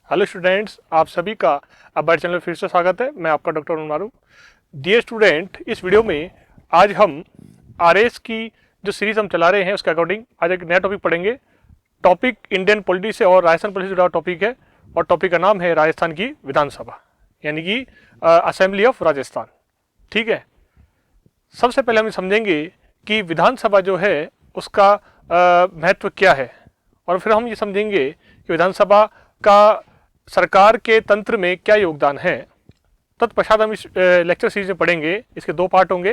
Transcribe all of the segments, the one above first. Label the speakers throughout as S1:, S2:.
S1: Hello students, आप सभी का हमारे चैनल में फिर से स्वागत है। मैं आपका डॉक्टर अरुण मारू। डियर स्टूडेंट, इस वीडियो में आज हम आरएस की जो सीरीज हम चला रहे हैं उसके अकॉर्डिंग आज एक नया टॉपिक पढ़ेंगे। टॉपिक इंडियन पॉलिटी से और राजस्थान पॉलिटी से जुड़ा टॉपिक है और टॉपिक का नाम है राजस्थान की विधानसभा, यानी कि असेंबली ऑफ राजस्थान। ठीक है, सबसे पहले हम समझेंगे कि विधानसभा जो है उसका महत्व क्या है, और फिर हम ये समझेंगे कि विधानसभा का सरकार के तंत्र में क्या योगदान है। तत्पश्चात हम इस लेक्चर सीरीज में पढ़ेंगे, इसके दो पार्ट होंगे।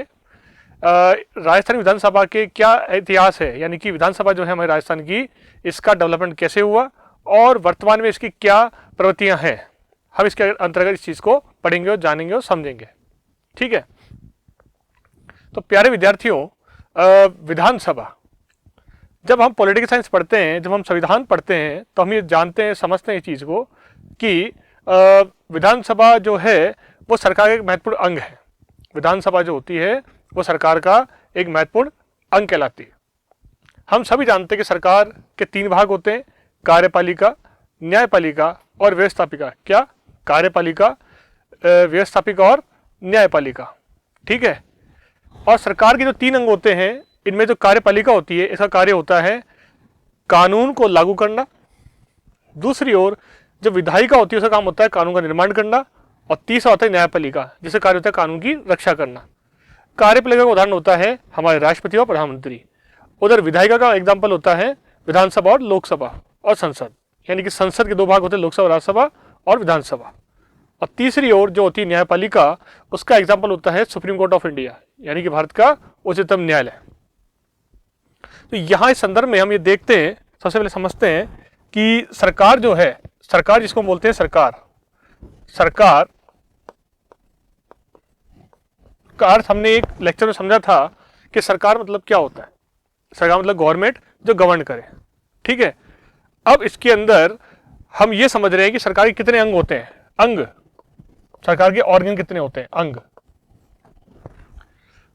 S1: राजस्थान विधानसभा के क्या इतिहास है, यानी कि विधानसभा जो है हमारे राजस्थान की, इसका डेवलपमेंट कैसे हुआ और वर्तमान में इसकी क्या प्रवृत्तियां हैं। हम इसके अंतर्गत इस चीज़ को पढ़ेंगे और जानेंगे और समझेंगे। ठीक है, तो प्यारे विद्यार्थियों, विधानसभा, जब हम पॉलिटिकल साइंस पढ़ते हैं, जब हम संविधान पढ़ते हैं, तो हम ये जानते हैं, समझते हैं इस चीज़ को कि विधानसभा जो है वो सरकार का एक महत्वपूर्ण अंग है। विधानसभा जो होती है वो सरकार का एक महत्वपूर्ण अंग कहलाती है। हम सभी जानते हैं कि सरकार के तीन भाग होते हैं, कार्यपालिका, न्यायपालिका और व्यवस्थापिका। क्या? कार्यपालिका, व्यवस्थापिका और न्यायपालिका। ठीक है, और सरकार के जो तीन अंग होते हैं, इनमें जो कार्यपालिका होती है इसका कार्य होता है कानून को लागू करना। दूसरी ओर जो विधायिका होती है उसका काम होता है कानून का निर्माण करना। और तीसरा होता है न्यायपालिका, जिसका कार्य होता है कानून की रक्षा करना। कार्यपालिका का उदाहरण होता है हमारे राष्ट्रपति और प्रधानमंत्री। उधर विधायिका का एग्जाम्पल होता है विधानसभा और लोकसभा और संसद, यानी कि संसद के दो भाग होते हैं, लोकसभा, राज्यसभा और विधानसभा। और तीसरी ओर जो होती है न्यायपालिका, उसका एग्जाम्पल होता है सुप्रीम कोर्ट ऑफ इंडिया, यानी कि भारत का उच्चतम न्यायालय। तो यहाँ इस संदर्भ में हम ये देखते हैं, सबसे पहले समझते हैं कि सरकार जो है, सरकार जिसको बोलते हैं सरकार का अर्थ हमने एक लेक्चर में समझा था कि सरकार मतलब क्या होता है। सरकार मतलब गवर्नमेंट जो गवर्न करे। ठीक है, अब इसके अंदर हम ये समझ रहे हैं कि सरकार के कितने अंग होते हैं। अंग, सरकार के ऑर्गन कितने होते हैं, अंग।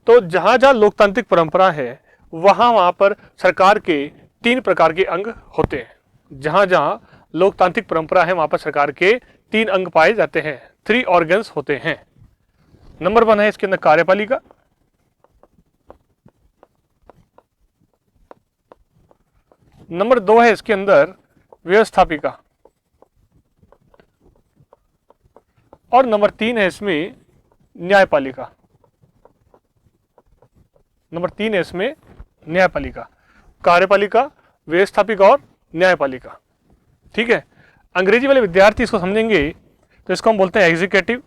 S1: तो जहां जहां लोकतांत्रिक परंपरा है वहां पर सरकार के तीन प्रकार के अंग होते हैं। जहां जहां लोकतांत्रिक परंपरा है वहां पर सरकार के तीन अंग पाए जाते हैं, 3 ऑर्गन्स होते हैं। नंबर 1 है इसके अंदर कार्यपालिका, नंबर 2 है इसके अंदर व्यवस्थापिका, और नंबर 3 है इसमें न्यायपालिका। नंबर 3 है इसमें न्यायपालिका, कार्यपालिका, व्यवस्थापिका और न्यायपालिका। ठीक है, अंग्रेजी वाले विद्यार्थी इसको समझेंगे तो इसको हम बोलते हैं एग्जीक्यूटिव,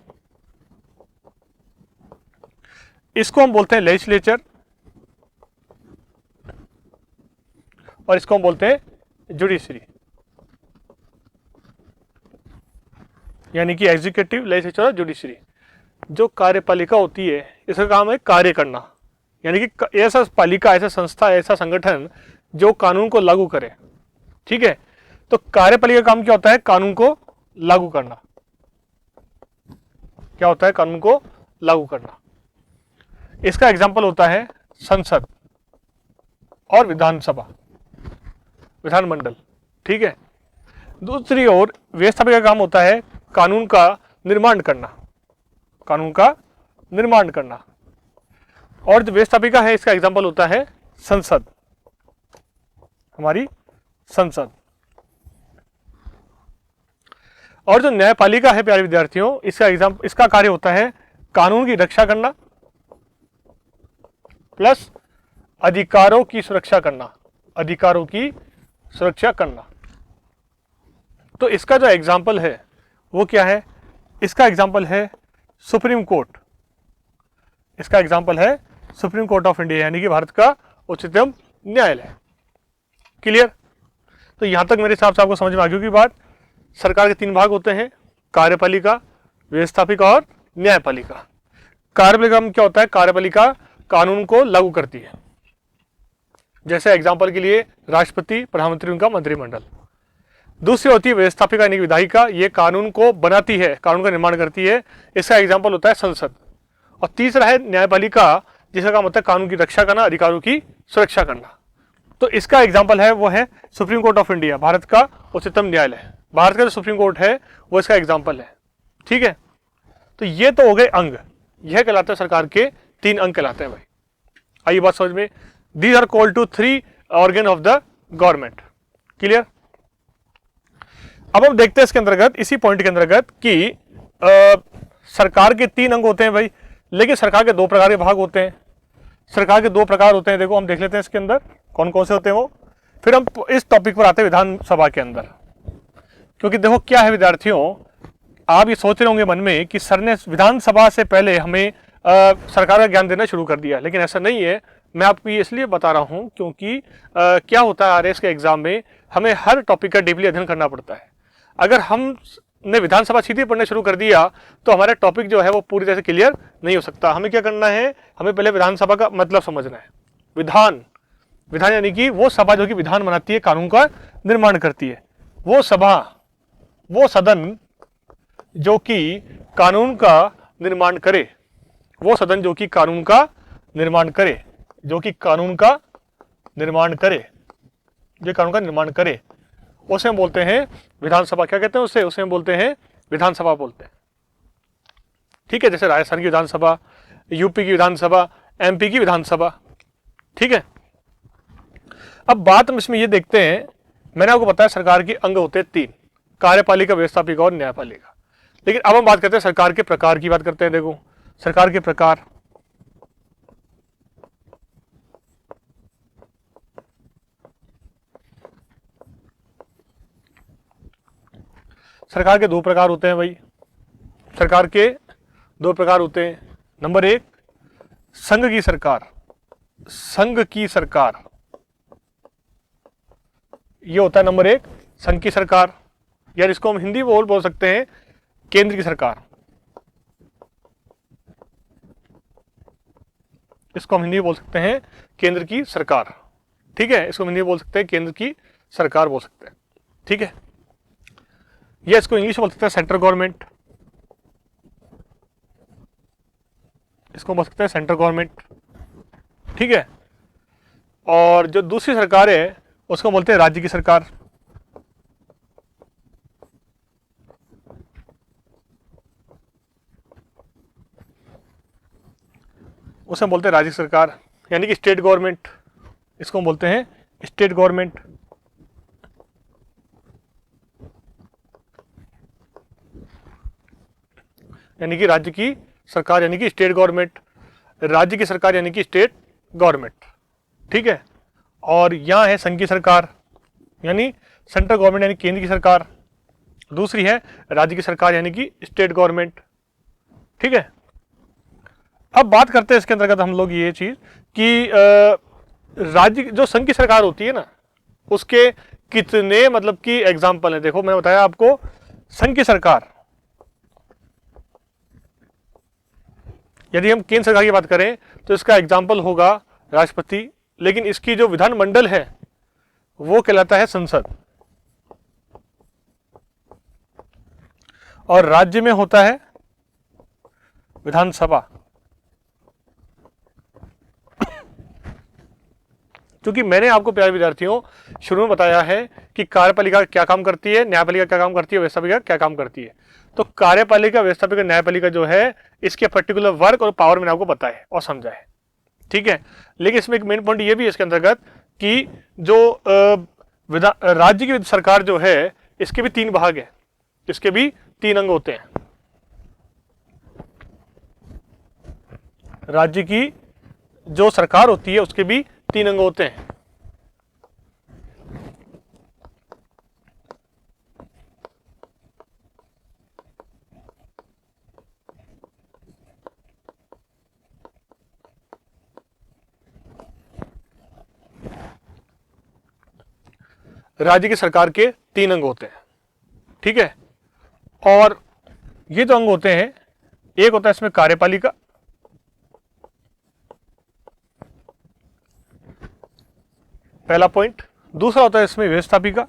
S1: इसको हम बोलते हैं लेजिस्लेचर, और इसको हम बोलते हैं जुडिशरी। यानी कि एग्जीक्यूटिव, लेजिस्लेचर और जुडिशरी। जो कार्यपालिका होती है इसका काम है कार्य करना, यानी कि ऐसा पालिका, ऐसा संस्था, ऐसा संगठन जो कानून को लागू करे। ठीक है, तो कार्यपालिका का काम क्या होता है? कानून को लागू करना। क्या होता है? कानून को लागू करना। इसका एग्जाम्पल होता है संसद और विधानसभा, विधानमंडल। ठीक है, दूसरी ओर व्यवस्थापिका का काम होता है कानून का निर्माण करना, कानून का निर्माण करना। और जो व्यवस्थापिका है इसका एग्जाम्पल होता है संसद, हमारी संसद। और जो न्यायपालिका है प्यारे विद्यार्थियों, इसका कार्य होता है कानून की रक्षा करना प्लस अधिकारों की सुरक्षा करना, अधिकारों की सुरक्षा करना। तो इसका जो एग्जाम्पल है वो क्या है? इसका एग्जाम्पल है सुप्रीम कोर्ट। इसका एग्जाम्पल है सुप्रीम कोर्ट ऑफ इंडिया, यानी कि भारत का उच्चतम न्यायालय। क्लियर? तो यहां तक मेरे हिसाब से आपको समझ में आ गई होगी बात। सरकार के तीन भाग होते हैं, कार्यपालिका, व्यवस्थापिका और न्यायपालिका। कार्यपालिका में क्या होता है? कार्यपालिका कानून को लागू करती है, जैसे एग्जाम्पल के लिए राष्ट्रपति, प्रधानमंत्री, उनका मंत्रिमंडल। दूसरी होती है व्यवस्थापिका यानी विधायिका, ये कानून को बनाती है, कानून का निर्माण करती है। इसका एग्जाम्पल होता है संसद। और तीसरा है न्यायपालिका, जिसका काम होता है कानून की रक्षा करना, अधिकारों की सुरक्षा करना। तो इसका एग्जाम्पल है वो है supreme court of India, Bharat का उच्चतम न्यायालय। भारत का जो सुप्रीम कोर्ट है वो इसका एग्जाम्पल है। ठीक है, तो ये तो हो गए अंग, यह कहलाते हैं सरकार के 3 अंग कहलाते हैं भाई। आइए बात समझ में, these are called to 3 organ of the government. Clear? अब हम देखते हैं इसके अंतर्गत, इसी पॉइंट के अंतर्गत कि सरकार के 3 अंग होते हैं भाई, लेकिन सरकार के 2 प्रकार के भाग होते हैं। सरकार के 2 प्रकार होते हैं, देखो हम देख लेते हैं इसके अंदर कौन कौन से होते हैं वो, फिर हम इस टॉपिक पर आते हैं विधानसभा के अंदर। क्योंकि देखो क्या है विद्यार्थियों, आप ये सोच रहे होंगे मन में कि सर ने विधानसभा से पहले हमें सरकार का ज्ञान देना शुरू कर दिया, लेकिन ऐसा नहीं है। मैं आपको ये इसलिए बता रहा हूँ क्योंकि क्या होता है आरएएस के एग्जाम में हमें हर टॉपिक का डीपली अध्ययन करना पड़ता है। अगर हमने विधानसभा सीधे पढ़ना शुरू कर दिया तो हमारा टॉपिक जो है वो पूरी तरह से क्लियर नहीं हो सकता। हमें क्या करना है, हमें पहले विधानसभा का मतलब समझना है। विधान, विधान यानी कि वो सभा जो कि विधान बनाती है, कानून का निर्माण करती है। वो सभा, वो सदन जो कि कानून का निर्माण करे, वो सदन जो कि कानून का निर्माण करे, जो कि कानून का निर्माण करे, जो कानून का निर्माण करे, उसे हम बोलते हैं विधानसभा। क्या कहते हैं उसे हम बोलते हैं विधानसभा बोलते हैं। ठीक है, जैसे राजस्थान की विधानसभा, यूपी की विधानसभा, एमपी की विधानसभा। ठीक है, अब बात हम इसमें ये देखते हैं, मैंने आपको बताया सरकार के अंग होते हैं 3, कार्यपालिका, व्यवस्थापिका और न्यायपालिका। लेकिन अब हम बात करते हैं सरकार के प्रकार की बात करते हैं। देखो सरकार के प्रकार, सरकार के 2 प्रकार होते हैं भाई। सरकार के 2 प्रकार होते हैं। नंबर 1 संघ की सरकार, संघ की सरकार, ये होता है नंबर 1 संघ की सरकार, यार इसको हम हिंदी बोल सकते हैं केंद्र की सरकार। इसको हम हिंदी बोल सकते हैं केंद्र की सरकार। ठीक है, इसको हम हिंदी बोल सकते हैं केंद्र की सरकार बोल सकते हैं। ठीक है, या इसको इंग्लिश बोल सकते हैं सेंट्रल गवर्नमेंट, इसको बोल सकते हैं सेंट्रल गवर्नमेंट। ठीक है, और जो दूसरी सरकार है उसको बोलते हैं राज्य की सरकार। उसे हम बोलते हैं राज्य सरकार, यानी कि स्टेट गवर्नमेंट, इसको हम बोलते हैं स्टेट गवर्नमेंट। यानी कि राज्य की सरकार यानी कि स्टेट गवर्नमेंट, राज्य की सरकार यानी कि स्टेट गवर्नमेंट। ठीक है, और यहां है संघ की सरकार यानी सेंट्रल गवर्नमेंट यानी केंद्र की सरकार, दूसरी है राज्य की सरकार यानी कि स्टेट गवर्नमेंट। ठीक है, अब बात करते हैं इसके अंतर्गत हम लोग ये चीज कि राज्य जो संघ की सरकार होती है ना, उसके कितने मतलब कि एग्जाम्पल है। देखो मैंने बताया आपको, संघ की सरकार, यदि हम केंद्र सरकार की बात करें तो इसका एग्जाम्पल होगा राष्ट्रपति, लेकिन इसकी जो विधानमंडल है वो कहलाता है संसद, और राज्य में होता है विधानसभा। क्योंकि मैंने आपको प्यारे विद्यार्थियों शुरू में बताया है कि कार्यपालिका क्या काम करती है, न्यायपालिका क्या काम करती है, व्यवस्थापिका क्या काम करती है। तो कार्यपालिका, व्यवस्थापिका, न्यायपालिका जो है इसके पर्टिकुलर वर्क और पावर मैंने आपको बताया और समझा है। ठीक है, लेकिन इसमें एक मेन पॉइंट ये भी है इसके अंतर्गत कि जो राज्य की सरकार जो है इसके भी 3 भाग है, इसके भी 3 अंग होते हैं। राज्य की जो सरकार होती है उसके भी 3 अंग होते हैं। राज्य की सरकार के 3 अंग होते हैं। ठीक है, और ये जो अंग होते हैं, एक होता है इसमें कार्यपालिका, पहला पॉइंट। दूसरा होता है इसमें व्यवस्थापिका,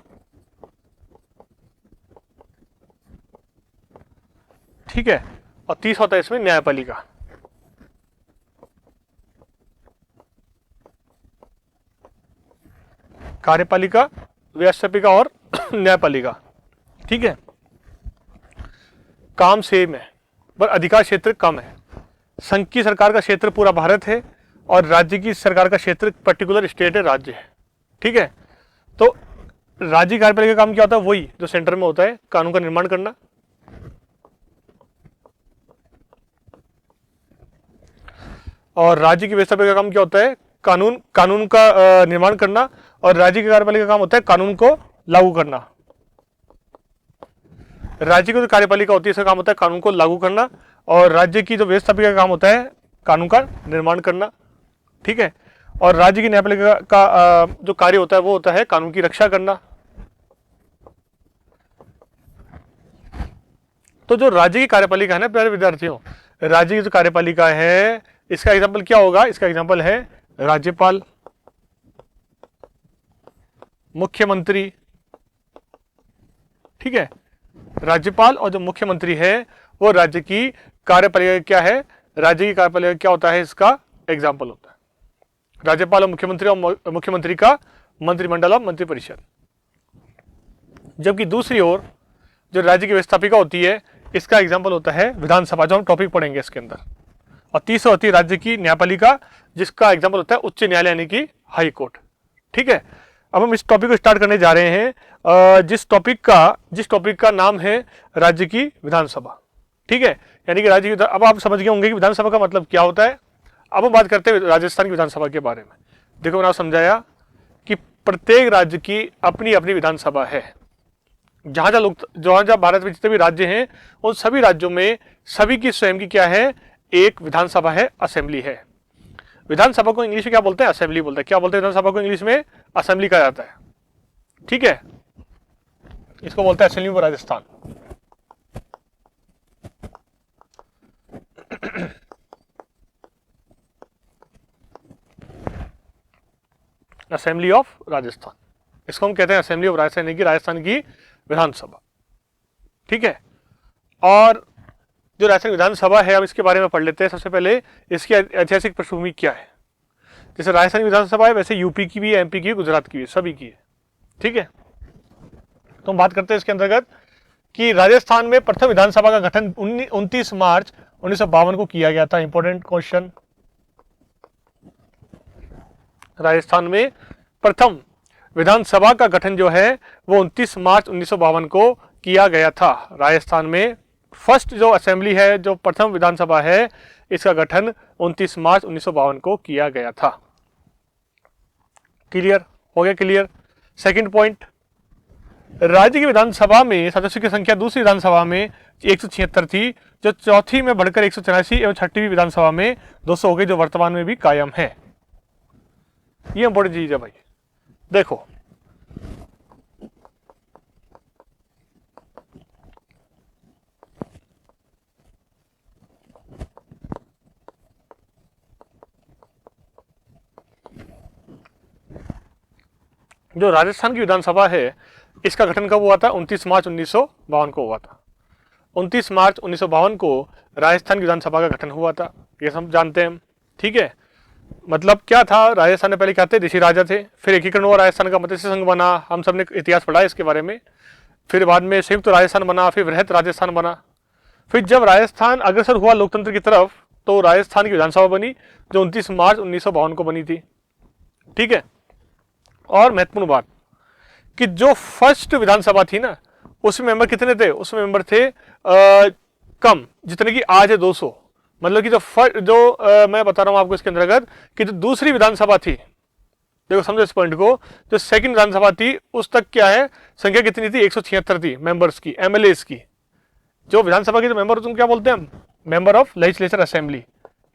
S1: ठीक है, और तीसरा होता है इसमें न्यायपालिका। कार्यपालिका, व्यवस्थापिका और न्यायपालिका। ठीक है, काम सेम है पर अधिकार क्षेत्र कम है। संघ की सरकार का क्षेत्र पूरा भारत है और राज्य की सरकार का क्षेत्र पर्टिकुलर स्टेट है, राज्य है। ठीक है, तो राज्य कार्यपालिका का काम क्या होता है? वही जो सेंटर में होता है, कानून का निर्माण करना। और राज्य की व्यवस्थापिका का काम क्या होता है? कानून का निर्माण करना। और राज्य की कार्यपालिका का काम होता है कानून को लागू करना। राज्य की जो कार्यपालिका होती है इसका काम होता है कानून को लागू करना, और राज्य की जो व्यवस्थापिका का काम होता है कानून का निर्माण करना। ठीक है, और राज्य की न्यायपालिका का जो कार्य होता है वो होता है कानून की रक्षा करना। तो जो राज्य की कार्यपालिका है ना प्यारे विद्यार्थियों, राज्य की जो कार्यपालिका है इसका एग्जाम्पल क्या होगा? इसका एग्जाम्पल है राज्यपाल, मुख्यमंत्री। ठीक है, राज्यपाल और जो मुख्यमंत्री है वो राज्य की कार्यपालिका क्या है? राज्य की कार्यपालिका क्या होता है? इसका एग्जाम्पल होता है राज्यपाल और मुख्यमंत्री का मंत्रिमंडल और मंत्रिपरिषद। जबकि दूसरी ओर जो राज्य की व्यवस्थापिका होती है इसका एग्जाम्पल होता है विधानसभा, जो हम टॉपिक पढ़ेंगे इसके अंदर। और तीसरा होती है राज्य की न्यायपालिका, जिसका एग्जाम्पल होता है उच्च न्यायालय यानी कि हाई कोर्ट। ठीक है, अब हम इस टॉपिक को स्टार्ट करने जा रहे हैं, जिस टॉपिक का नाम है राज्य की विधानसभा। ठीक है, यानी कि राज्य की, अब आप समझ गए होंगे कि विधानसभा का मतलब क्या होता है। अब हम बात करते हैं राजस्थान की विधानसभा के बारे में। देखो मैंने आपको समझाया कि प्रत्येक राज्य की अपनी अपनी विधानसभा है। जहां भारत में जितने भी राज्य हैं उन सभी राज्यों में सभी की स्वयं की क्या है? एक विधानसभा है, असेंबली है। विधानसभा को इंग्लिश में क्या बोलते हैं? असेंबली बोलते हैं। क्या बोलते हैं विधानसभा को इंग्लिश में? असेंबली कहा जाता है। ठीक है, इसको बोलते हैं assembly of Rajasthan. Assembly of Rajasthan, इसको हम कहते हैं असेंबली ऑफ राजस्थान, यानी कि राजस्थान की विधानसभा। ठीक है, और जो राजस्थान विधानसभा है हम इसके बारे में पढ़ लेते हैं। सबसे पहले इसकी ऐतिहासिक पृष्ठभूमि क्या है। जैसे राजस्थान विधानसभा है वैसे यूपी की भी है, एमपी की है, गुजरात की भी है, सभी की है। ठीक है, तो हम बात करते हैं इसके अंतर्गत कि राजस्थान में प्रथम विधानसभा का गठन 29 मार्च 1952 को किया गया था। इंपॉर्टेंट क्वेश्चन, राजस्थान में प्रथम विधानसभा का गठन जो है वो 29 मार्च 1952 को किया गया था। राजस्थान में फर्स्ट जो असेंबली है, जो प्रथम विधानसभा है, इसका गठन 29 मार्च 1952 को किया गया था। क्लियर हो गया? क्लियर। सेकंड पॉइंट, राज्य की विधानसभा में सदस्यों की संख्या दूसरी विधानसभा में 176 थी, जो चौथी में बढ़कर 184 एवं छठवीं विधानसभा में 200 हो गई, जो वर्तमान में भी कायम है। ये इंपॉर्टेंट चीज है भाई। देखो जो राजस्थान की विधानसभा है इसका गठन कब हुआ था? 29 मार्च 1952 को हुआ था। 29 मार्च 1952 को राजस्थान की विधानसभा का गठन हुआ था, ये सब जानते हैं। ठीक है, मतलब क्या था? राजस्थान में पहले क्या थे? ऋषि राजा थे, फिर एकीकरण हुआ, राजस्थान का मत्स्य संघ बना, हम सब ने इतिहास पढ़ा है इसके बारे में। फिर बाद में संयुक्त राजस्थान बना, फिर वृहत राजस्थान बना। फिर जब राजस्थान अग्रसर हुआ लोकतंत्र की तरफ तो राजस्थान की विधानसभा बनी, जो 29 मार्च 1952 को बनी थी। ठीक है, और महत्वपूर्ण बात कि जो फर्स्ट विधानसभा थी ना, उसमें मेंबर कितने थे? उसमें मेंबर थे कम, जितने की आज है 200। मतलब कि मैं बता रहा हूं आपको इसके अंतर्गत कि जो दूसरी विधानसभा थी, देखो समझो इस पॉइंट को, जो सेकंड विधानसभा थी उस तक क्या है संख्या कितनी थी? 176 थी मेंबर्स की, एमएलएस की। जो विधानसभा के जो मेंबर तुम क्या बोलते हैं? मेंबर ऑफ लेजिस्लेचर असेंबली,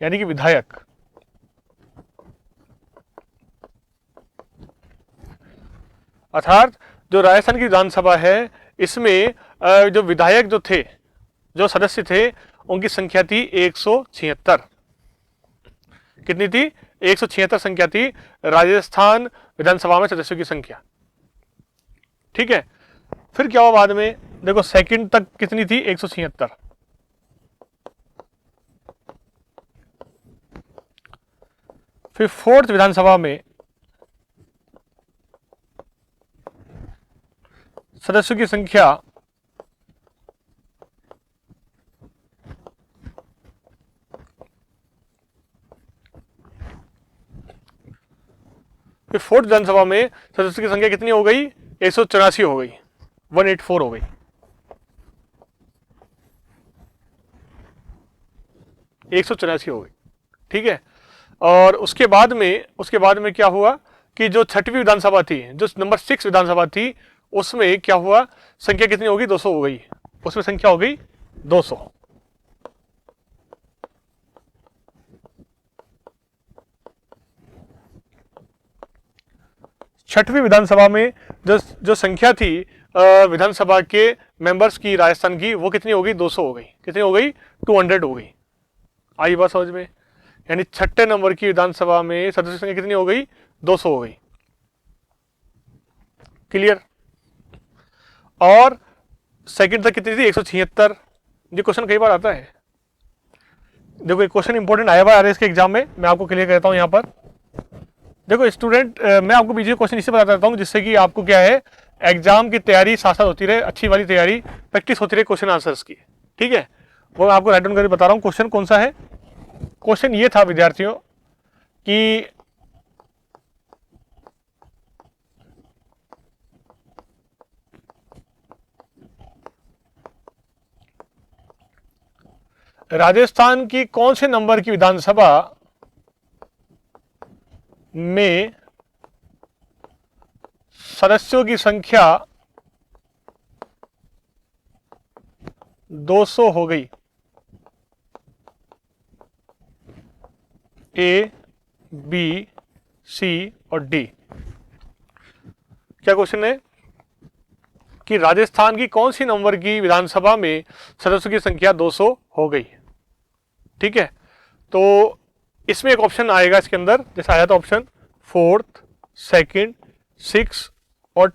S1: यानी कि विधायक। अर्थात जो राजस्थान की विधानसभा है इसमें जो विधायक जो थे, जो सदस्य थे, उनकी संख्या थी 176। कितनी थी? 176 संख्या थी राजस्थान विधानसभा में सदस्यों की संख्या। ठीक है, फिर क्या हुआ बाद में? देखो सेकंड तक कितनी थी? 176। फिर फोर्थ विधानसभा में सदस्यों की संख्या फोर्थ विधानसभा में सदस्यों की संख्या कितनी हो गई? 184 हो गई, 184 हो गई। एक सौ चौरासी हो गई, ठीक है। और उसके बाद में क्या हुआ कि जो छठवीं विधानसभा थी, जो नंबर 6 विधानसभा थी, उसमें क्या हुआ, संख्या कितनी हो गई? 200 हो गई। उसमें संख्या हो गई 200। छठवीं विधानसभा में जो संख्या थी विधानसभा के मेंबर्स की राजस्थान की, वो कितनी हो गई? 200 हो गई। कितनी हो गई? 200 हो गई। आई बात समझ में? यानी छठे नंबर की विधानसभा में सदस्य संख्या कितनी हो गई? 200 हो गई। क्लियर? और सेकंड तक कितनी थी? 176। ये क्वेश्चन कई बार आता है। देखो एक क्वेश्चन इंपॉर्टेंट आया हुआ है आरएस के एग्जाम में, मैं आपको क्लियर करता हूं यहां पर। देखो स्टूडेंट, मैं आपको बीच में क्वेश्चन इससे बताता रहता हूं जिससे कि आपको क्या है, एग्जाम की तैयारी साथ साथ होती रहे, अच्छी वाली तैयारी, प्रैक्टिस होती रहे क्वेश्चन आंसर्स की, ठीक है। वो मैं आपको राइट डाउन करके बता रहा हूं। क्वेश्चन कौन सा है? क्वेश्चन ये था विद्यार्थियों कि राजस्थान की कौन से नंबर की विधानसभा में सदस्यों की संख्या 200 हो गई? ए, बी, सी और डी। क्या क्वेश्चन है कि राजस्थान की कौन सी नंबर की विधानसभा में सदस्यों की संख्या 200 हो गई? ठीक है, तो इसमें एक ऑप्शन आएगा इसके अंदर, जैसे आया था ऑप्शन 4th, 2nd, 6 और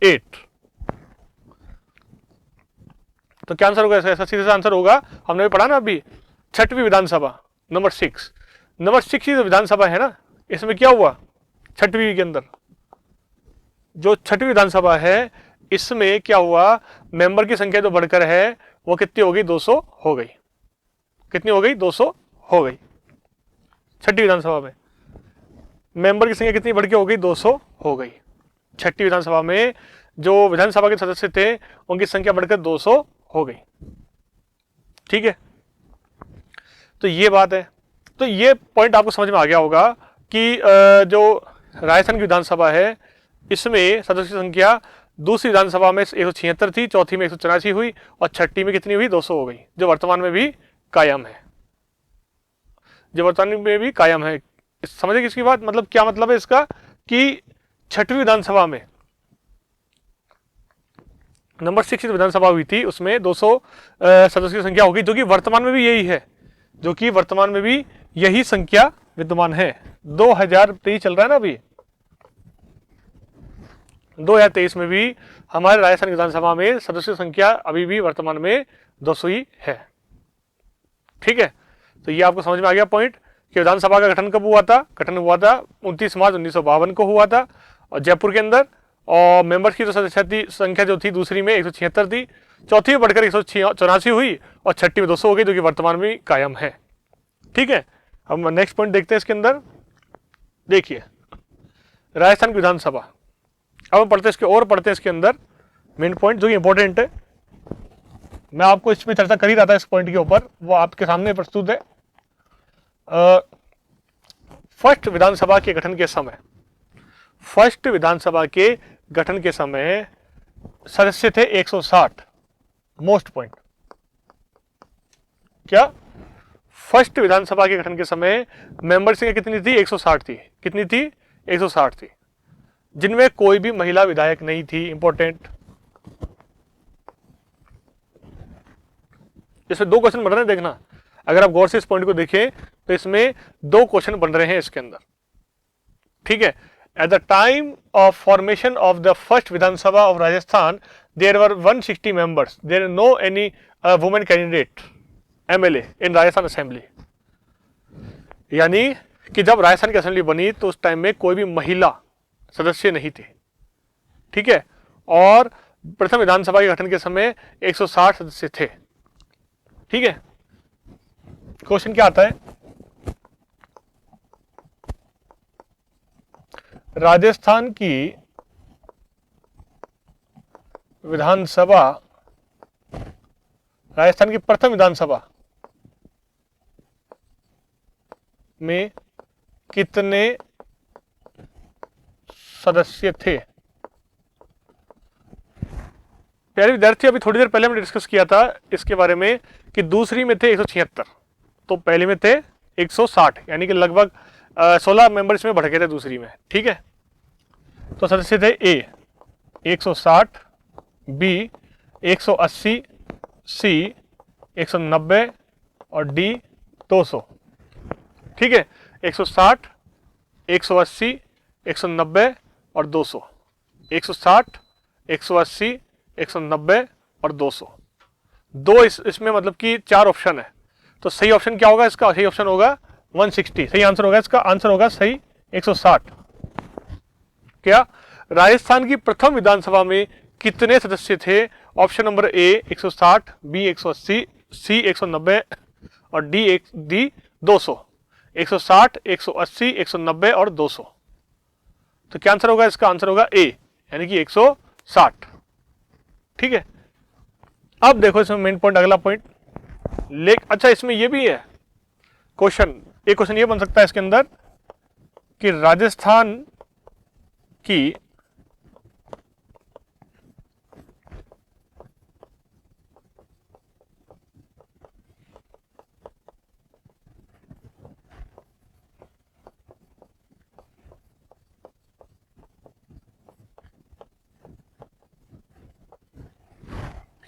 S1: 8। तो क्या आंसर होगा? ऐसा सीधा आंसर होगा, हमने भी पढ़ा ना अभी, छठवीं विधानसभा नंबर 6। नंबर 6 की जो विधानसभा है ना, इसमें क्या हुआ, छठवीं के अंदर जो छठवीं विधानसभा है, इसमें क्या हुआ, मेंबर की संख्या जो बढ़कर है वो कितनी हो गई? 200 हो गई। कितनी हो गई? 200 हो गई। छठी विधानसभा में मेंबर की संख्या कितनी बढ़ के हो गई? 200 हो गई। छठी विधानसभा में जो विधानसभा के सदस्य थे उनकी संख्या बढ़कर 200 हो गई। ठीक है, तो ये बात है। तो ये पॉइंट आपको समझ में आ गया होगा कि जो राजस्थान की विधानसभा है, इसमें सदस्य की संख्या दूसरी विधानसभा में 176 थी, चौथी में 184 हुई और छठी में कितनी हुई? 200 हो गई, जो वर्तमान में भी कायम है। जो वर्तमान में भी कायम है। समझे किसकी बात? मतलब क्या मतलब है इसका कि छठवीं विधानसभा में नंबर 6 विधानसभा हुई थी, उसमें 200 सदस्यों की संख्या होगी, जो कि वर्तमान में भी यही है, जो कि वर्तमान में भी यही संख्या विद्यमान है। 2023 चल रहा है ना अभी, 2023 में भी हमारे राजस्थान विधानसभा में सदस्यों की संख्या अभी भी वर्तमान में 200 ही है। ठीक है, तो ये आपको समझ में आ गया पॉइंट कि विधानसभा का गठन कब हुआ था? गठन हुआ था 29 मार्च 1952 को हुआ था, और जयपुर के अंदर। और मेंबर्स की जो सदस्य संख्या जो थी दूसरी में 176 थी, चौथी में बढ़कर 184 हुई और छठी में 200 हो गई, जो कि वर्तमान में कायम है। ठीक है, अब नेक्स्ट पॉइंट देखते हैं इसके अंदर। देखिए राजस्थान की विधानसभा, अब हम पढ़ते हैं इसके अंदर मेन पॉइंट जो कि इंपॉर्टेंट है। मैं आपको इसमें चर्चा कर ही रहा था इस पॉइंट के ऊपर, वो आपके सामने प्रस्तुत है। फर्स्ट विधानसभा के गठन के समय, फर्स्ट विधानसभा के गठन के समय सदस्य थे 160। मोस्ट पॉइंट क्या, फर्स्ट विधानसभा के गठन के समय मेंबर संख्या कितनी थी? 160 थी। कितनी थी? 160 थी, जिनमें कोई भी महिला विधायक नहीं थी। इंपॉर्टेंट, इसमें 2 क्वेश्चन बन रहे हैं, देखना अगर आप गौर से इस पॉइंट को देखें तो इसमें 2 क्वेश्चन बन रहे हैं इसके अंदर। ठीक है, at the time of formation of the first Vidhansabha of Rajasthan there were 160 members, there no any women candidate MLA in Rajasthan assembly. यानी कि जब राजस्थान की असेंबली बनी तो उस टाइम में कोई भी महिला सदस्य नहीं थे। ठीक है, और प्रथम विधानसभा के गठन के समय 160 सदस्य थे। ठीक है, क्वेश्चन क्या आता है? राजस्थान की विधानसभा, राजस्थान की प्रथम विधानसभा में कितने सदस्य थे? प्यारे विद्यार्थी, अभी थोड़ी देर पहले हमने डिस्कस किया था इसके बारे में कि दूसरी में थे 176, तो पहले में थे 160, यानी कि लगभग 16 मेंबर इसमें बढ़ गए थे दूसरी में। ठीक है, तो सदस्य थे ए 160, बी 180, सी 190 और डी 200। ठीक है, 160, 180, 190 और 200, 160, 180, 190 और 200। इसमें मतलब कि 4 ऑप्शन है, तो सही ऑप्शन क्या होगा इसका? सही ऑप्शन होगा 160। सही आंसर होगा इसका, आंसर होगा सही 160। क्या राजस्थान की प्रथम विधानसभा में कितने सदस्य थे? ऑप्शन नंबर ए 160, बी 180, सी 190 और डी 200। 160, 180, 190 और 200। तो क्या आंसर होगा इसका? आंसर होगा ए, यानी कि 160। ठीक है, अब देखो इसमें मेन पॉइंट, अगला पॉइंट। अच्छा, इसमें यह भी है क्वेश्चन, एक क्वेश्चन ये बन सकता है इसके अंदर कि राजस्थान की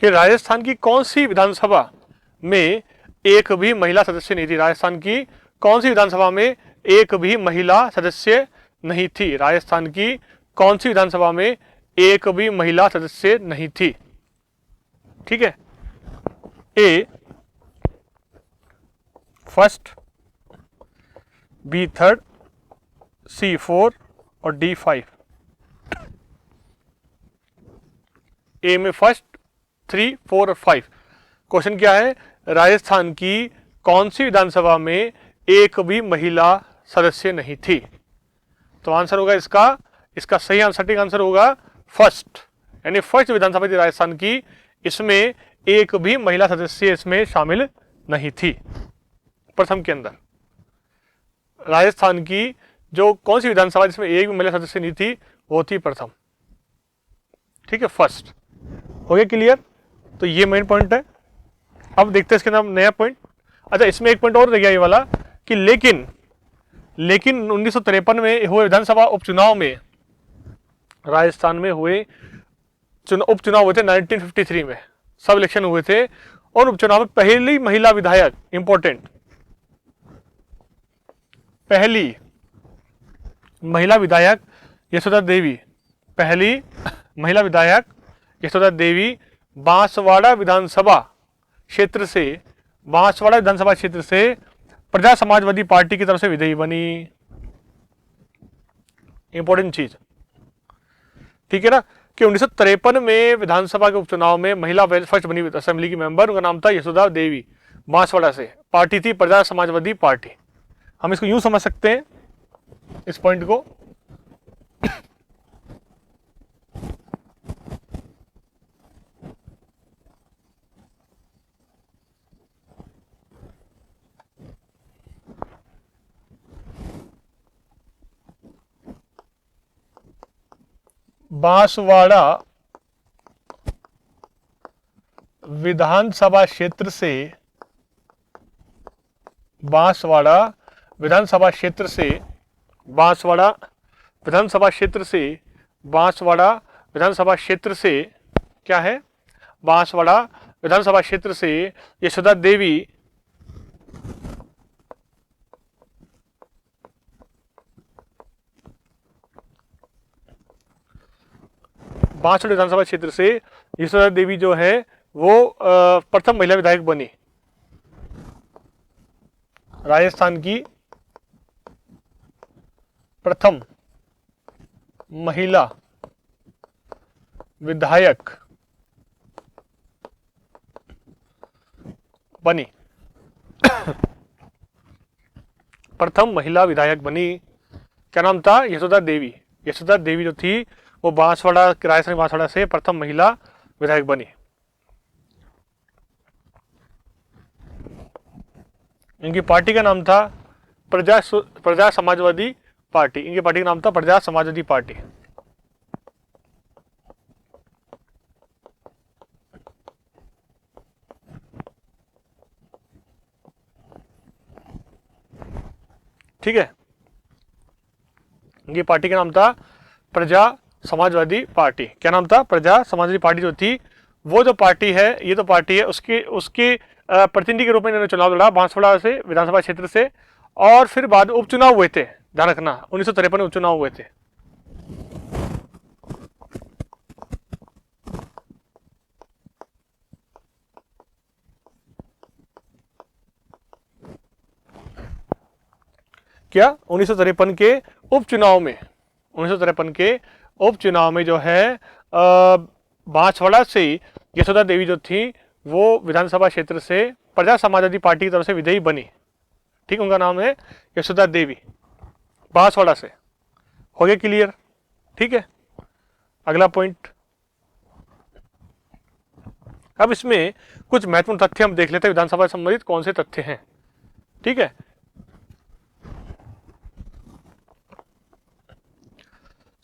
S1: राजस्थान की कौन सी विधानसभा में एक भी महिला सदस्य नहीं थी? राजस्थान की कौन सी विधानसभा में एक भी महिला सदस्य नहीं थी? राजस्थान की कौन सी विधानसभा में एक भी महिला सदस्य नहीं थी? ठीक है, ए फर्स्ट, बी थर्ड, सी 4 और डी 5। ए में फर्स्ट, 3, 4 और 5। क्वेश्चन क्या है? राजस्थान की कौन सी विधानसभा में एक भी महिला सदस्य नहीं थी? तो आंसर होगा इसका सही आंसर, सटीक आंसर होगा फर्स्ट, यानी फर्स्ट विधानसभा थी राजस्थान की, इसमें एक भी महिला सदस्य इसमें शामिल नहीं थी। प्रथम के अंदर राजस्थान की जो कौन सी विधानसभा जिसमें एक भी महिला सदस्य नहीं थी, वो थी प्रथम। ठीक है, फर्स्ट। हो गया क्लियर? तो ये मेन पॉइंट है। अब देखते हैं इसके अंदर नया पॉइंट। अच्छा, इसमें एक पॉइंट और रह गया ये वाला कि लेकिन 1953 में हुए विधानसभा उपचुनाव में, राजस्थान में हुए उपचुनाव हुए थे 1953 में, सब इलेक्शन हुए थे, और उपचुनाव में पहली महिला विधायक, इंपॉर्टेंट, पहली महिला विधायक यशोदा देवी, पहली महिला विधायक यशोदा देवी बांसवाड़ा विधानसभा क्षेत्र से, बांसवाड़ा विधानसभा क्षेत्र से प्रजा समाजवादी पार्टी की तरफ से विजयी बनी। इंपॉर्टेंट चीज, ठीक है ना, कि 1953 में विधानसभा के उपचुनाव में महिला फर्स्ट बनी असेंबली की मेंबर, उनका नाम था यशोदा देवी, बांसवाड़ा से, पार्टी थी प्रजा समाजवादी पार्टी। हम इसको यूं समझ सकते हैं इस पॉइंट को, बांसवाड़ा विधानसभा क्षेत्र से, बांसवाड़ा विधानसभा क्षेत्र से, बांसवाड़ा विधानसभा क्षेत्र से, बांसवाड़ा विधानसभा क्षेत्र से क्या है? बांसवाड़ा विधानसभा क्षेत्र से यशोदा देवी बांसवाड़ा विधानसभा क्षेत्र से यशोदा देवी जो है वो प्रथम महिला विधायक बनी। राजस्थान की प्रथम महिला विधायक बनी प्रथम महिला विधायक बनी। क्या नाम था? यशोदा देवी। यशोदा देवी जो थी वो बांसवाड़ा, राजस्थान बांसवाड़ा से प्रथम महिला विधायक बनी। इनकी पार्टी का नाम था प्रजा समाजवादी पार्टी। इनकी पार्टी का नाम था प्रजा समाजवादी पार्टी। ठीक है, इनकी पार्टी का नाम था प्रजा समाजवादी पार्टी। क्या नाम था? प्रजा समाजवादी पार्टी जो थी, वो जो पार्टी है, ये तो पार्टी है, उसके प्रतिनिधि के रूप में इन्होंने चुनाव लड़ा बांसवाड़ा से, विधानसभा क्षेत्र से। और फिर बाद उपचुनाव हुए थे, ध्यान रखना, 1953 में उपचुनाव हुए थे। क्या 1953 के उपचुनाव में, 1953 के उपचुनाव में जो है बांसवाड़ा से यशोदा देवी जो थी वो विधानसभा क्षेत्र से प्रजा समाजवादी पार्टी की तरफ से विजयी बनी। ठीक, उनका नाम है यशोदा देवी, बांसवाड़ा से। हो गया क्लियर? ठीक है, अगला पॉइंट। अब इसमें कुछ महत्वपूर्ण तथ्य हम देख लेते हैं, विधानसभा से संबंधित कौन से तथ्य हैं। ठीक है,